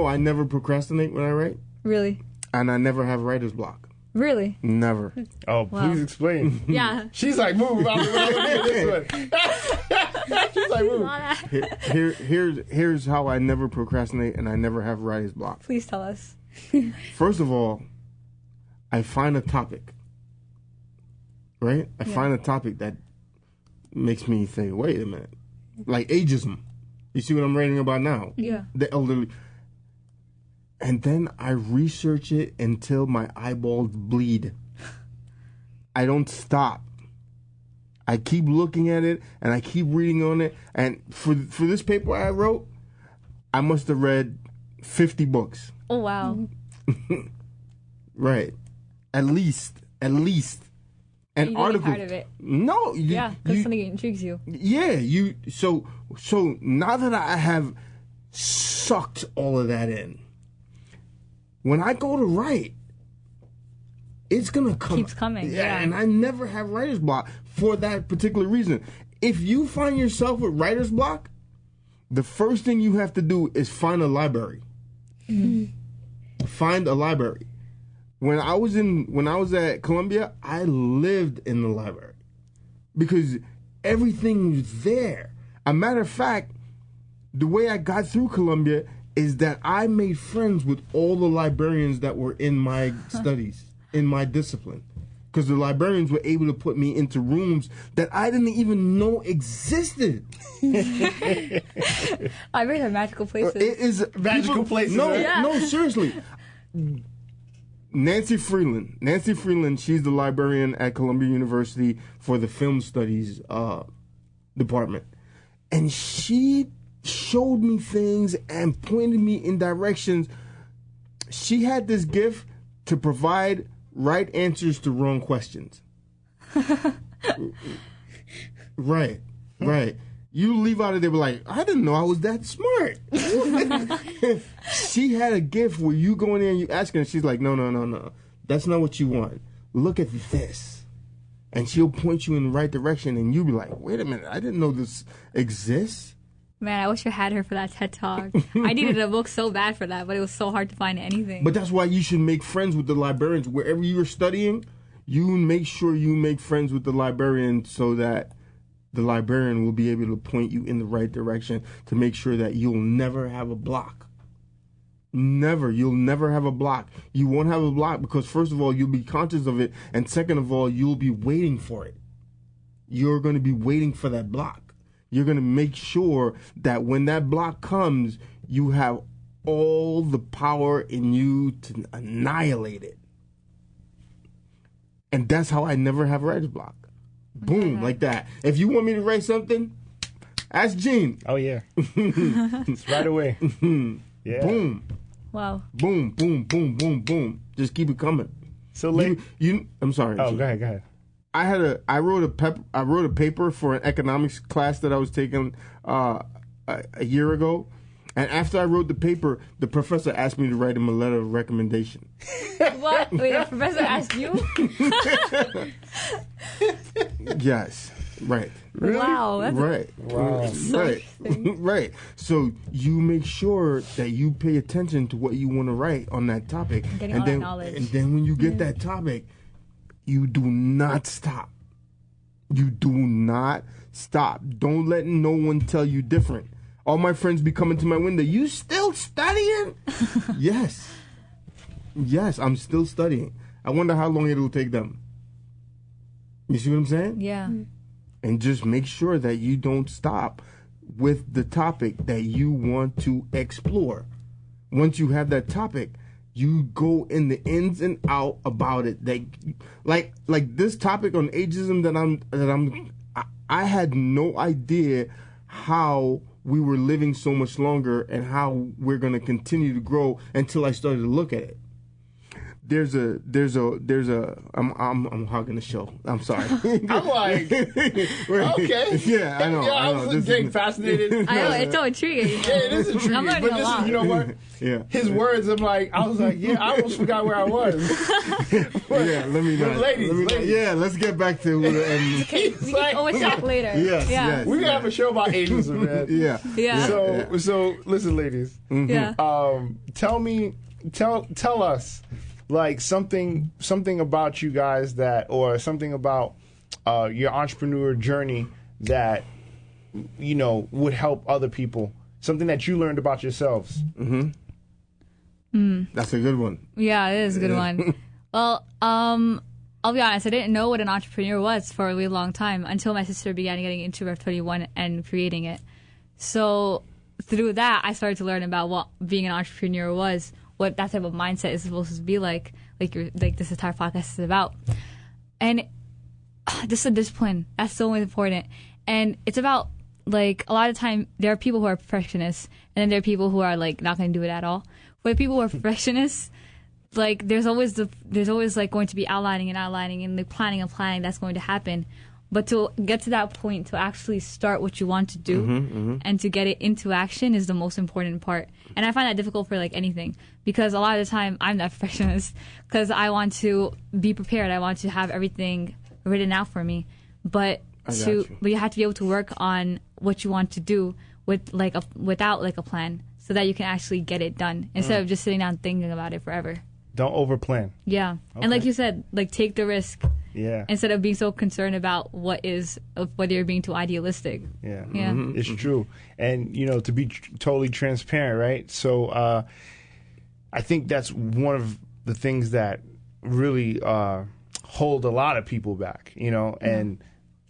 I never procrastinate when I write, Really? and I never have writer's block. Really? Never. Oh, Wow. please explain. Yeah. She's like, move. I'm gonna do this one. She's like, move. Here's how I never procrastinate and I never have writer's block. Please tell us. First of all, I find a topic. Right? I find a topic that makes me think, wait a minute. Like ageism. You see what I'm writing about now? Yeah. The elderly. And then I research it until my eyeballs bleed. I don't stop. I keep looking at it and I keep reading on it. And for this paper I wrote, I must have read 50 books. Oh wow. Right. At least. An You article. part of it. No. Yeah, because something intrigues you. Yeah. So now that I have sucked all of that in, when I go to write, it's gonna come. Keeps coming. Yeah. And I never have writer's block for that particular reason. If you find yourself with writer's block, the first thing you have to do is find a library. Mm-hmm. Find a library. When I was at Columbia, I lived in the library because everything was there. A matter of fact, the way I got through Columbia is that I made friends with all the librarians that were in my studies, in my discipline. Because the librarians were able to put me into rooms that I didn't even know existed. Libraries are magical places. It is Magical places, No, right? no, seriously. Nancy Freeland, she's the librarian at Columbia University for the film studies department. And she showed me things and pointed me in directions. She had this gift to provide right answers to wrong questions. Right. You leave out of there like, I didn't know I was that smart. She had a gift where you go in there and you ask her and she's like, no. That's not what you want. Look at this. And she'll point you in the right direction and you'll be like, wait a minute, I didn't know this exists. Man, I wish I had her for that TED Talk. I needed a book so bad for that, but it was so hard to find anything. But that's why you should make friends with the librarians. Wherever you're studying, you make sure you make friends with the librarian so that the librarian will be able to point you in the right direction to make sure that you'll never have a block. You'll never have a block. You won't have a block because first of all, you'll be conscious of it. And second of all, you'll be waiting for it. You're going to be waiting for that block. You're going to make sure that when that block comes, you have all the power in you to annihilate it. And that's how I never have writer's block. Boom, like that. If you want me to write something, ask Gene. Oh, yeah. It's right away. Yeah. Boom. Wow. Boom, boom, boom, boom, boom. Just keep it coming. So late. I'm sorry. Oh, Gene. go ahead. I wrote a paper for an economics class that I was taking a year ago, and after I wrote the paper, the professor asked me to write him a letter of recommendation. What? Wait, the professor asked you? Yes, right. Really? Wow. That's Right. Wow. Right. Right. So you make sure that you pay attention to what you want to write on that topic, Getting all that knowledge. and then when you get that topic, you do not stop. You do not stop. Don't let no one tell you different. All my friends be coming to my window. You still studying? Yes. Yes, I'm still studying. I wonder how long it'll take them. You see what I'm saying? Yeah. And just make sure that you don't stop with the topic that you want to explore. Once you have that topic, you go in the ins and out about it. Like this topic on ageism I had no idea how we were living so much longer and how we're going to continue to grow until I started to look at it. there's a I'm hogging the show. I'm sorry. I'm like, okay. Yeah, I know. Yeah, I I know. was getting fascinated. I know, it's so intriguing. Yeah, it is intriguing. I'm learning But a this lot. is, you know what? Yeah. His words, I was like, yeah, I almost forgot where I was. Yeah, let me know. Ladies. Yeah, let's get back to Huda and He's We like, can always talk later. Yes, Yeah. yes. we're gonna have a show about ageism, man. yeah. Yeah. So listen, ladies. Yeah. Tell us like something about you guys that, or something about your entrepreneur journey that would help other people. Something that you learned about yourselves. That's a good one. Yeah, it is a good one. Well, I'll be honest, I didn't know what an entrepreneur was for a really long time until my sister began getting into Rev 21 and creating it. So through that, I started to learn about what being an entrepreneur was, what that type of mindset is supposed to be like this entire podcast is about. And just a discipline. That's so important. And it's about, like, a lot of time there are people who are perfectionists, and then there are people who are, like, not going to do it at all. But people who are perfectionists, like, there's always like going to be outlining and like planning and planning that's going to happen. But to get to that point, to actually start what you want to do and to get it into action is the most important part. And I find that difficult for like anything, because a lot of the time I'm that perfectionist because I want to be prepared. I want to have everything written out for me. But you have to be able to work on what you want to do without like a plan, so that you can actually get it done instead of just sitting down thinking about it forever. Don't overplan. Yeah. And like you said, like, take the risk. Yeah. Instead of being so concerned about whether you're being too idealistic. Yeah. Yeah. It's true. And, to be totally transparent, right? So I think that's one of the things that really hold a lot of people back, and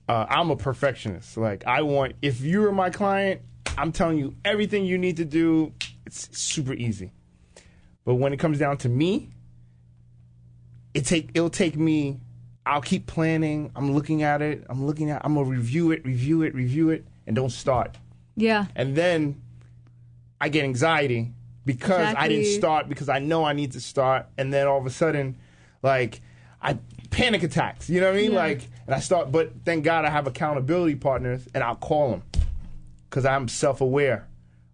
I'm a perfectionist. Like, if you're my client, I'm telling you everything you need to do. It's super easy. But when it comes down to me, it'll take me. I'll keep planning. I'm looking at it. I'm gonna review it, and don't start. Yeah. And then I get anxiety because I didn't start, because I know I need to start, and then all of a sudden, like, I panic attacks. You know what I mean? Yeah. Like, and I start. But thank God I have accountability partners, and I'll call them because I'm self-aware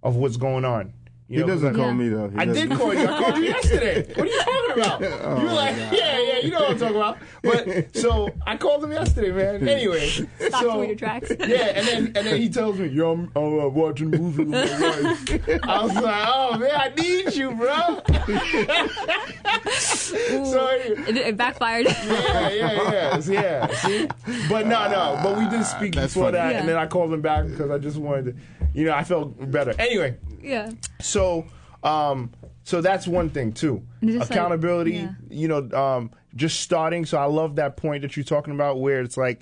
of what's going on. He doesn't call me though. I did call you. I called you yesterday. What are you talking about? You were like, yeah, you know what I'm talking about. But so I called him yesterday, man. Anyway, Stop doing your tracks. Yeah, and then he tells me, yo, I'm watching a movie with my wife. I was like, oh man, I need you, bro. So It backfired. yeah. See, but no. But we did speak before that, and then I called him back because I just wanted to, I felt better. Anyway. Yeah. So that's one thing too. Accountability, just starting. So I love that point that you're talking about, where it's like,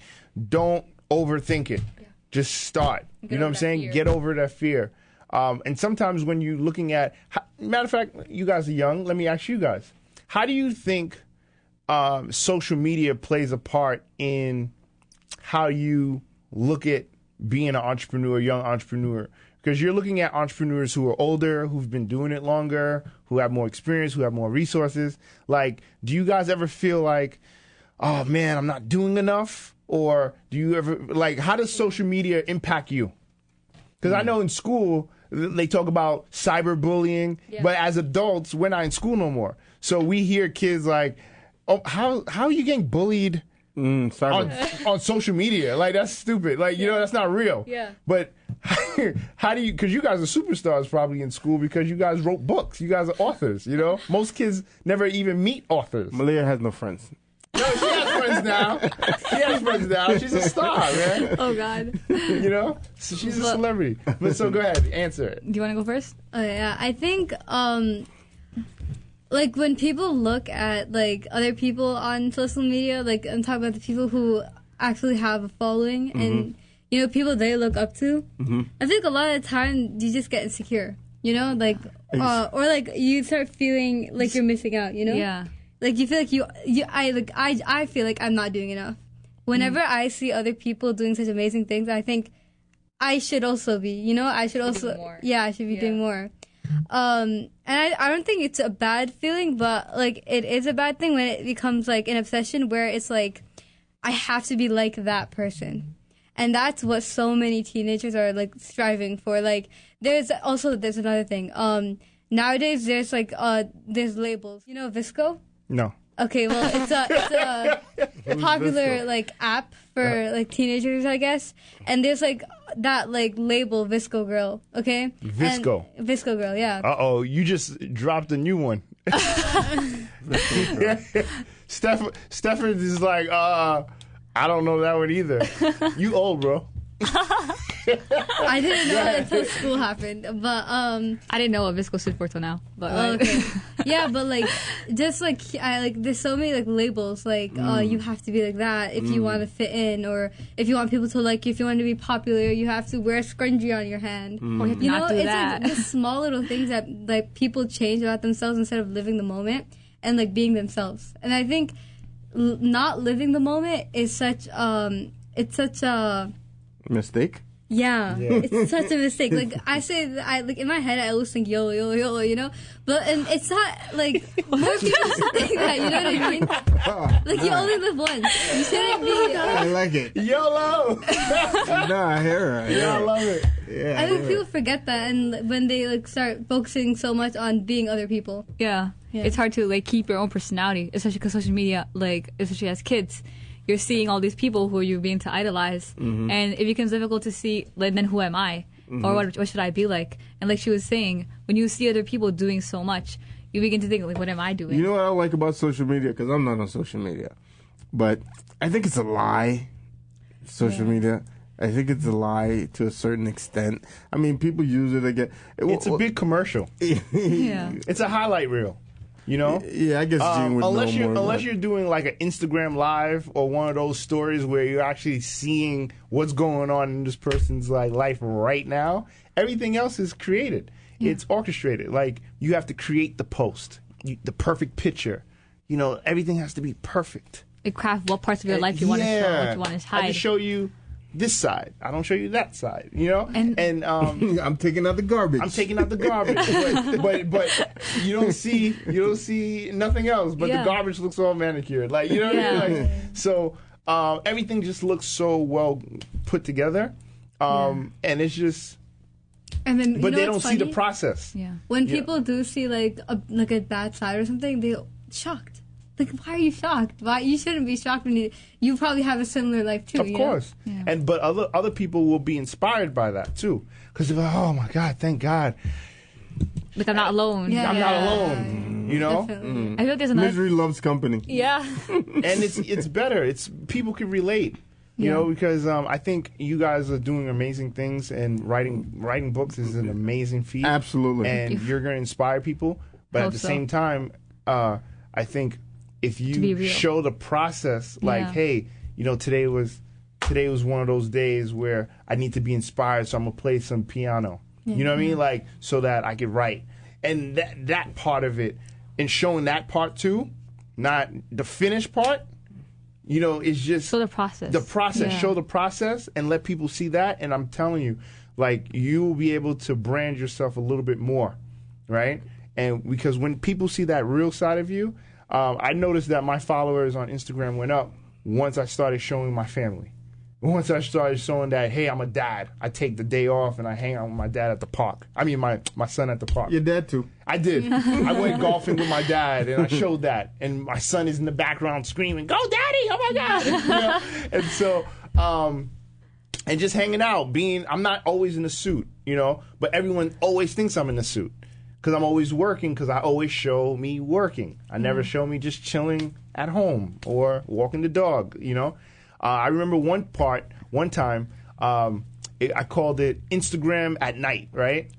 don't overthink it. Yeah. Just start. You know what I'm saying? Fear. Get over that fear. And sometimes when you're looking at, matter of fact, you guys are young. Let me ask you guys, how do you think social media plays a part in how you look at being an entrepreneur, young entrepreneur? Because you're looking at entrepreneurs who are older, who've been doing it longer, who have more experience, who have more resources. Like, do you guys ever feel like, oh man, I'm not doing enough? Or do you ever, like, how does social media impact you? Because I know in school, they talk about cyberbullying, but as adults, we're not in school no more. So we hear kids like, oh, how are you getting bullied on social media? Like, that's stupid. Like, that's not real. Yeah. But how do you, because you guys are superstars probably in school because you guys wrote books. You guys are authors, Most kids never even meet authors. Maliha has no friends. No, she has friends now. She's a star, man. Oh, God. So she's a celebrity. But so go ahead, answer it. Do you want to go first? Oh, yeah. I think, like, when people look at, like, other people on social media, like, I'm talking about the people who actually have a following and, people they look up to, I think a lot of the time you just get insecure, like, or, like, you start feeling like you're missing out, Yeah. Like, you feel like I feel like I'm not doing enough. Whenever I see other people doing such amazing things, I think I should also be, I should also, I should be doing more. And I don't think it's a bad feeling, but like it is a bad thing when it becomes like an obsession where it's like I have to be like that person. And that's what so many teenagers are like striving for. Like there's another thing. Nowadays there's like there's labels. You know Visco? No. Okay, well it's a popular like app for like teenagers, I guess. And there's like that like label Visco girl, okay? Visco. And, Visco girl, yeah. Uh-oh, you just dropped a new one. Stefford is like, I don't know that one either. You old, bro. I didn't know that until school happened, but I didn't know what Visco stood for till now. But okay, yeah, but like just like there's so many like labels like you have to be like that if you want to fit in, or if you want people to like you, if you want to be popular, you have to wear a scrunchie on your hand. Or you know, not do it's that. like the small little things that like people change about themselves instead of living the moment and like being themselves. And I think not living the moment is such it's such a Mistake? yeah, it's such a mistake. Like I say, like in my head, I always think YOLO, YOLO, YOLO, you know. But and it's not like more people should think that. You know what I mean? Like you only live once. You shouldn't be. I like it. YOLO! No, I hear her. Yeah, I love it. Yeah. I think people forget that, and when they like start focusing so much on being other people. Yeah. It's hard to like keep your own personality, especially because social media, like especially as kids, you're seeing all these people who you're being to idolize, and it becomes difficult to see. Like, then who am I, or what should I be like? And like she was saying, when you see other people doing so much, you begin to think like, what am I doing? You know what I like about social media? Because I'm not on social media, but I think it's a lie. Social media. I think it's a lie to a certain extent. I mean, people use it again. It's a big commercial. Yeah. It's a highlight reel. You know? Yeah, I guess Gene would unless know more. Unless you're doing like an Instagram live or one of those stories where you're actually seeing what's going on in this person's like life right now, everything else is created. Yeah. It's orchestrated. Like you have to create the post, the perfect picture. You know, everything has to be perfect. Like craft what parts of your life you want to show, what you want to hide. I just show you this side. I don't show you that side. You know, and I'm taking out the garbage. I'm taking out the garbage, but you don't see nothing else. But the garbage looks all manicured, like you know what I mean. Like, so everything just looks so well put together, and it's just. And then, but they don't see the process. Yeah. When people do see like a bad side or something, they're shocked. Like, why are you shocked? Why you shouldn't be shocked when you probably have a similar life too. Of course, but other people will be inspired by that too, because they're like, oh my God, thank God, like I'm not alone. Yeah. I'm not alone. You know, Definitely. I feel like there's another. Misery loves company. Yeah. and it's better. It's people can relate. You know, because I think you guys are doing amazing things, and writing books is an amazing feat. Absolutely, and you're going to inspire people. But at the same time, I think. If you show the process, like, hey, you know, today was one of those days where I need to be inspired, so I'm gonna play some piano. You know what I mean? Like, so that I could write. And that part of it, and showing that part too, not the finished part, you know, it's just show the process. The process. Yeah. Show the process and let people see that. And I'm telling you, like, you will be able to brand yourself a little bit more, right? And because when people see that real side of you, I noticed that my followers on Instagram went up once I started showing my family. Once I started showing that, hey, I'm a dad. I take the day off and I hang out with my dad at the park. I mean, my son at the park. Your dad too. I did. I went golfing with my dad and I showed that. And my son is in the background screaming, go daddy, oh my God. You know? And so, and just hanging out, I'm not always in a suit, you know, but everyone always thinks I'm in a suit. Because I'm always working, because I always show me working. I never show me just chilling at home or walking the dog, you know. I remember one time, I called it Instagram at night, right?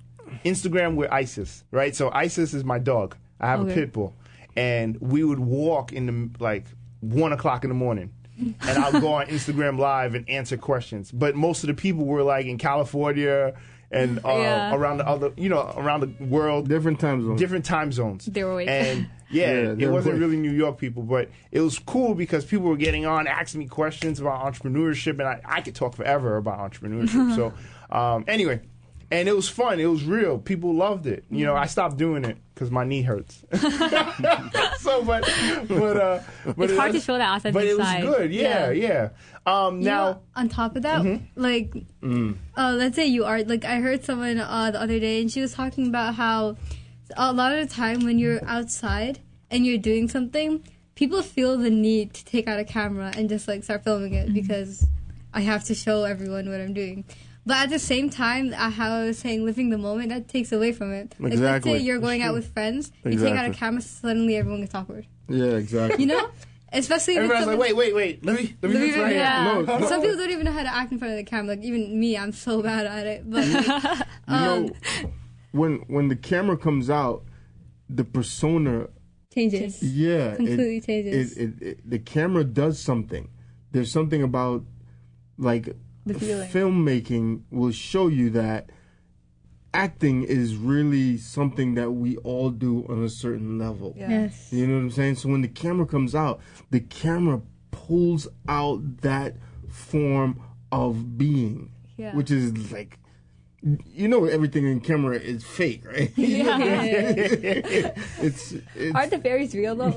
Instagram with Isis, right? So Isis is my dog. I have a pit bull. And we would walk in the, like, 1 o'clock in the morning. And I'll go on Instagram Live and answer questions. But most of the people were, like, in California and around the world, different time zones. They were awake. And it wasn't really New York people, but it was cool because people were getting on, asking me questions about entrepreneurship, and I could talk forever about entrepreneurship. So anyway, and it was fun. It was real. People loved it. You know, I stopped doing it because my knee hurts. So, but It's hard to show that authentic but it was side. good. Yeah. You Now, know, on top of that, like, let's say you are, like, I heard someone the other day, and she was talking about how a lot of the time when you're outside and you're doing something, people feel the need to take out a camera and just, like, start filming it because I have to show everyone what I'm doing. But at the same time, how I was saying, living the moment, that takes away from it. Like, let's Exactly. say you're going out with friends, you take out a Exactly. camera, suddenly everyone gets awkward. Yeah, exactly. You know? Especially if everybody's it's like, wait. Let me do this right Yeah. here. Some people don't even know how to act in front of the camera. Like, even me, I'm so bad at it. But like, You know, when the camera comes out, the persona, changes. yeah, Completely changes. the camera does something. There's something about, like, The feeling. filmmaking will show you that acting is really something that we all do on a certain level. Yes. You know what I'm saying? So when the camera comes out, the camera pulls out that form of being, Yeah. which is like, you know, everything in camera is fake, right? it's Aren't the fairies real though? Yo,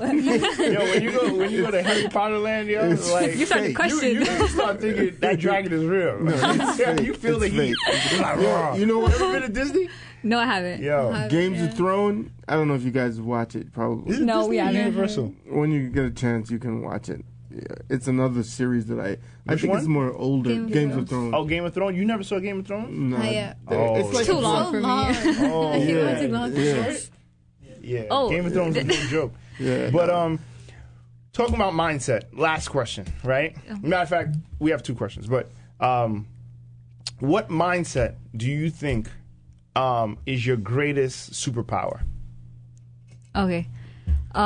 when you go to Harry Potter land, yo, It's like You start to fake. question. you start thinking that dragon is real. You feel the it's heat. fake. You're like, Yeah, raw. you know what? Ever been to Disney? No, I haven't. Yo, Games of Thrones. I don't know if you guys watch it. Probably is it No, Disney we or haven't. Universal. when you get a chance, you can watch it. Yeah, it's another series that I Which think one? it's more older. Game of Games Thrones. of Thrones. Oh, Game of Thrones. You never saw Game of Thrones? No, Not yet. Oh, it's like Too a long joke. for me. Oh, I think yeah. it was too long. Yeah. Yeah. Oh, Game of Thrones is no joke. Yeah. But talking about mindset. Last question, right? Matter of fact, we have two questions. But what mindset do you think is your greatest superpower? Okay. Do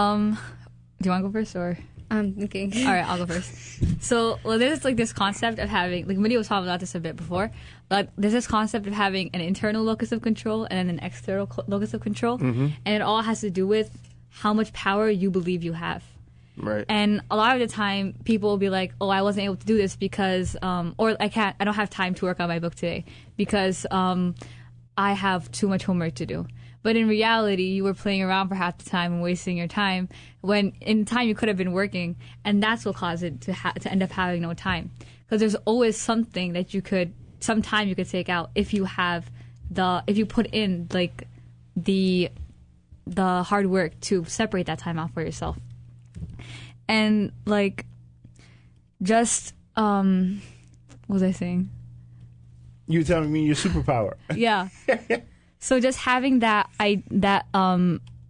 you want to go first or? I'm thinking. All right, I'll go first. So, well, there's like this concept of having, like, Minnie was talking about this a bit before, but there's this concept of having an internal locus of control and an external locus of control, and it all has to do with how much power you believe you have. Right. And a lot of the time, people will be like, "Oh, I wasn't able to do this because, or I don't have time to work on my book today because I have too much homework to do." But in reality, you were playing around for half the time and wasting your time when in time you could have been working, and that's what caused it to end up having no time. Because there's always something that some time you could take out if you put in like the hard work to separate that time out for yourself. And like, just what was I saying? You telling me your superpower? Yeah. So just having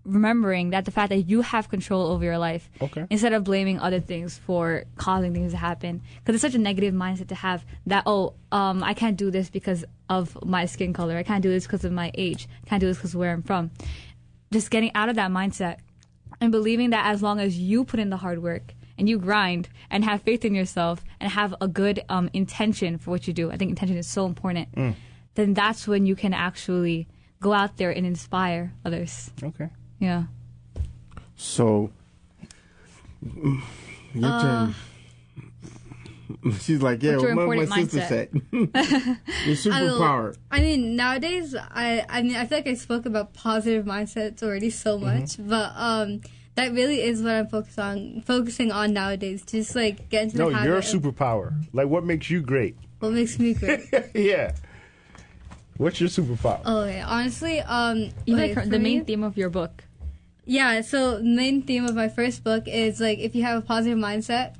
remembering that the fact that you have control over your life, Okay. instead of blaming other things for causing things to happen, because it's such a negative mindset to have that I can't do this because of my skin color, I can't do this because of my age, I can't do this because of where I'm from. Just getting out of that mindset and believing that as long as you put in the hard work and you grind and have faith in yourself and have a good intention for what you do, I think intention is so important, then that's when you can actually go out there and inspire others. Okay. Yeah. So, your turn. She's like, yeah, What's your what my important sister said. Your superpower. I mean, nowadays, I mean, I feel like I spoke about positive mindsets already so much, but that really is what I'm focusing on nowadays. Just like get into No, the habit your of superpower. Like, what makes you great? what makes me great. Yeah. What's your superpower? Oh yeah, honestly, You okay, like for the me- main theme of your book. Yeah, so the main theme of my first book is like if you have a positive mindset,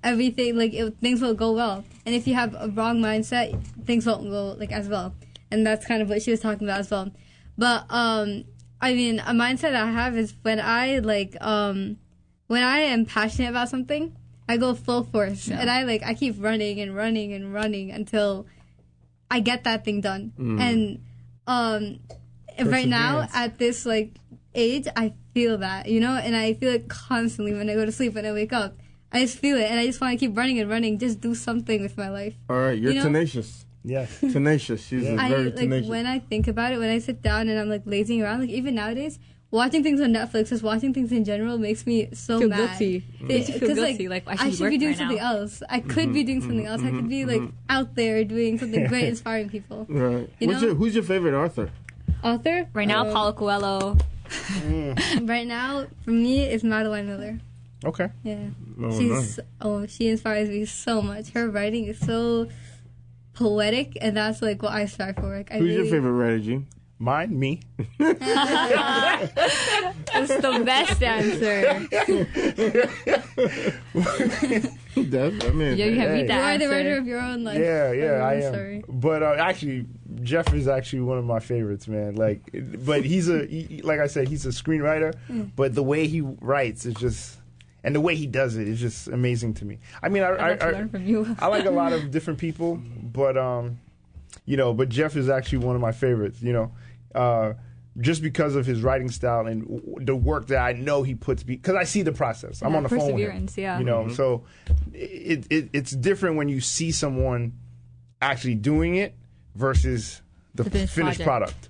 everything things will go well, and if you have a wrong mindset, things won't go like as well. And that's kind of what she was talking about as well. But I mean, a mindset I have is when I am passionate about something, I go full force, and I keep running and running and running until I get that thing done. And right now Perseverance. at this like age, I feel that, you know, and I feel it constantly when I go to sleep, when I wake up. I just feel it, and I just want to keep running and running, just do something with my life. All right, you're You know? tenacious. Yes. She's Yeah. very Like tenacious. when I think about it, when I sit down and I'm like lazing around, like even nowadays, watching things on Netflix, just watching things in general makes me so Feel mad. guilty. Makes you feel 'Cause, guilty. Like, I should be work doing right something now. else. I could be doing something else. I could be like out there doing something great, inspiring people. Right. You know? Who's your favorite author? Author Right now, Paulo Coelho. Right now, for me, it's Madeline Miller. Okay. Yeah, Oh, she inspires me so much. Her writing is so poetic, and that's like what I strive for. Like, Who's your favorite writer, Gene? Mine, me. That's the best answer. Yeah, you have Hey. beat that You are the answer. writer of your own life. Yeah, I am. Sorry. But actually, Jeff is actually one of my favorites, man. Like, but like I said, he's a screenwriter. But the way he writes is just, and the way he does it is just amazing to me. I mean, I'd love to learn from you. I like a lot of different people, but but Jeff is actually one of my favorites. Just because of his writing style and the work that I know he puts, because I see the process. I'm Yeah, on the phone with him. perseverance, yeah. So it's different when you see someone actually doing it versus the finished product.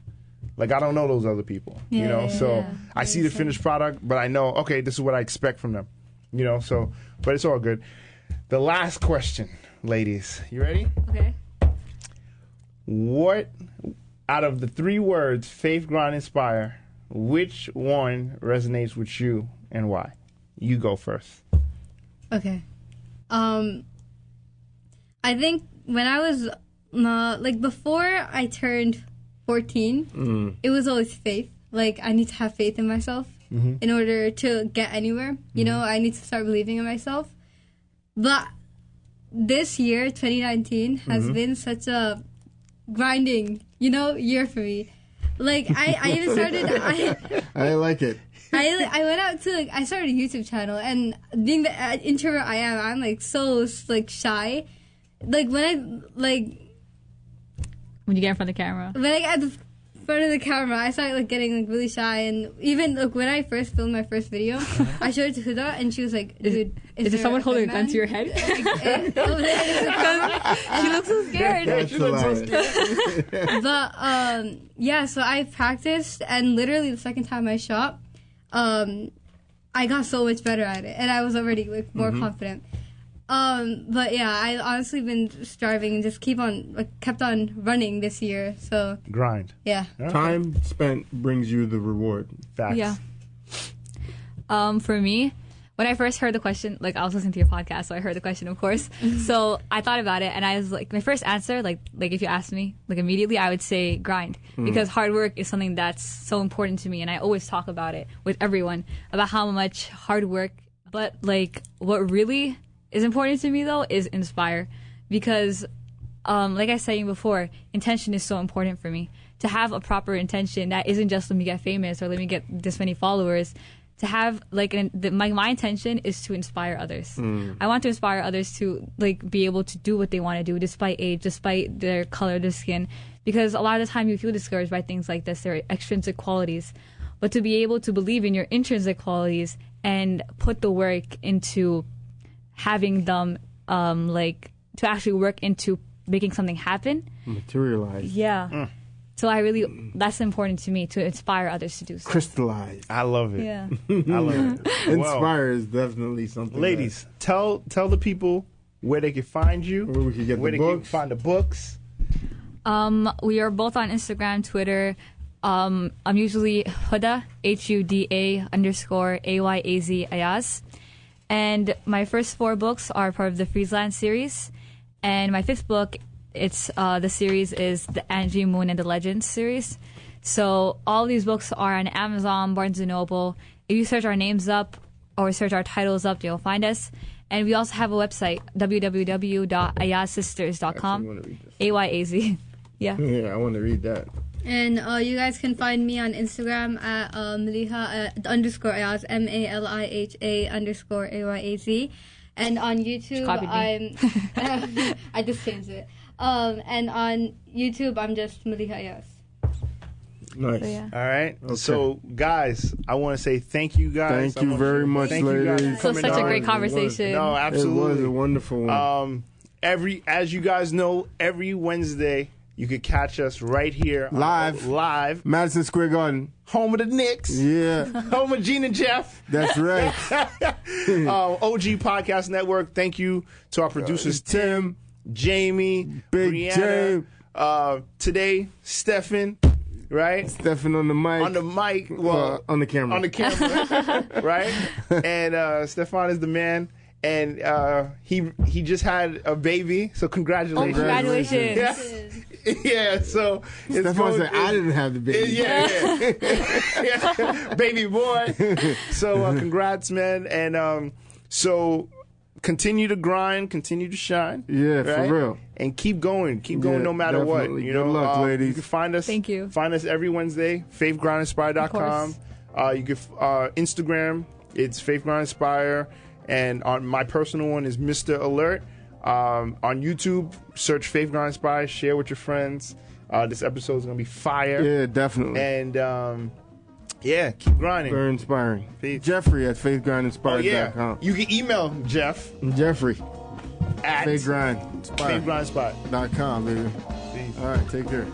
Like, I don't know those other people, so I see the finished product, but I know, okay, this is what I expect from them, so, but it's all good. The last question, ladies, you ready? Okay. What, out of the 3 words, faith, grind, inspire, which one resonates with you and why? You go first. Okay. I think when I was before I turned 14, it was always faith. Like, I need to have faith in myself in order to get anywhere. I need to start believing in myself. But this year, 2019, has been such a grinding, year for me. Like, I even started. I like it. I went out to I started a YouTube channel, and being the introvert I am, I'm like so shy. Like when When you get in front of the camera. when I get at the front of the camera, I started getting really shy, and even when I first filmed my first video, I showed it to Huda, and she was like, "Dude, Is there someone holding a gun to your head? She looks so scared. That's hilarious. But so I practiced, and literally the second time I shot, I got so much better at it, and I was already more confident. But yeah, I honestly been striving and just kept on running this year. So Grind. yeah. Time spent brings you the reward. Facts. Yeah. For me, when I first heard the question, I was listening to your podcast, so I heard the question, of course. So I thought about it, and I was my first answer, if you asked me, immediately, I would say grind. Because hard work is something that's so important to me, and I always talk about it with everyone, about how much hard work. But, what really is important to me, though, is inspire. Because, like I was saying before, intention is so important for me. To have a proper intention that isn't just let me get famous or let me get this many followers. To have my intention is to inspire others. I want to inspire others to be able to do what they want to do despite age, despite their color, their skin, because a lot of the time you feel discouraged by things like this. There are extrinsic qualities, but to be able to believe in your intrinsic qualities and put the work into having them, to actually work into making something happen, Materialize. Yeah. So that's important to me, to inspire others to do so. Crystallize. I love it. Yeah. I love it. Inspire is definitely something. Ladies, tell the people where they can find you, Where we can get where the they can books. find the books. We are both on Instagram, Twitter. I'm usually Huda, HUDA _AYAZ Ayaz. And my first 4 books are part of the Friesland series. And my 5th book, the series is the Angie Moon and the Legends series. So all these books are on Amazon, Barnes & Noble. If you search our names up or search our titles up, you'll find us. And we also have a website, www.ayazsisters.com. AYAZ. Yeah. Yeah, I want to read that. And you guys can find me on Instagram at Maliha _Ayaz, MALIHA _AYAZ. And on YouTube, copied I'm I just changed it. And on YouTube, I'm just Maliha Ayaz. Nice. So, yeah. All right. Okay. So, guys, I want to say thank you, guys. Thank you very much, Thank you guys ladies. for So coming such a on. great conversation. No, It was absolutely. a wonderful one. As you guys know, every Wednesday You could catch us right here. Live. Madison Square Garden. Home of the Knicks. Yeah. Home of Gene and Jeff. That's right. OG Podcast Network. Thank you to our producers, Tim, Jamie, Big Brianna. James. Today, Stefan, right? Stefan on the mic. On the mic. Well, on the camera. On the camera, right? And Stefan is the man. And he just had a baby, so congratulations. Oh, congratulations. Yeah, so it's Stefan said I didn't have the baby. Yeah. Baby boy. So congrats, man. And so continue to grind, continue to shine. Yeah, right? for real. And keep going no matter definitely. what. You Good know, luck, ladies. You can find us. Thank you. Find us every Wednesday, faithgrindinspire.com. You can Instagram, it's faithgrindinspire. And on my personal one is Mr. Alert. On YouTube, search Faith Grind Inspire, share with your friends. This episode is going to be fire. Yeah, definitely. And keep grinding. Very inspiring. Peace. Jeffrey at faithgrindinspire.com. You can email Jeff Jeffrey at faithgrindinspire.com, faithgrindinspire.com, baby. Peace. All right, take care.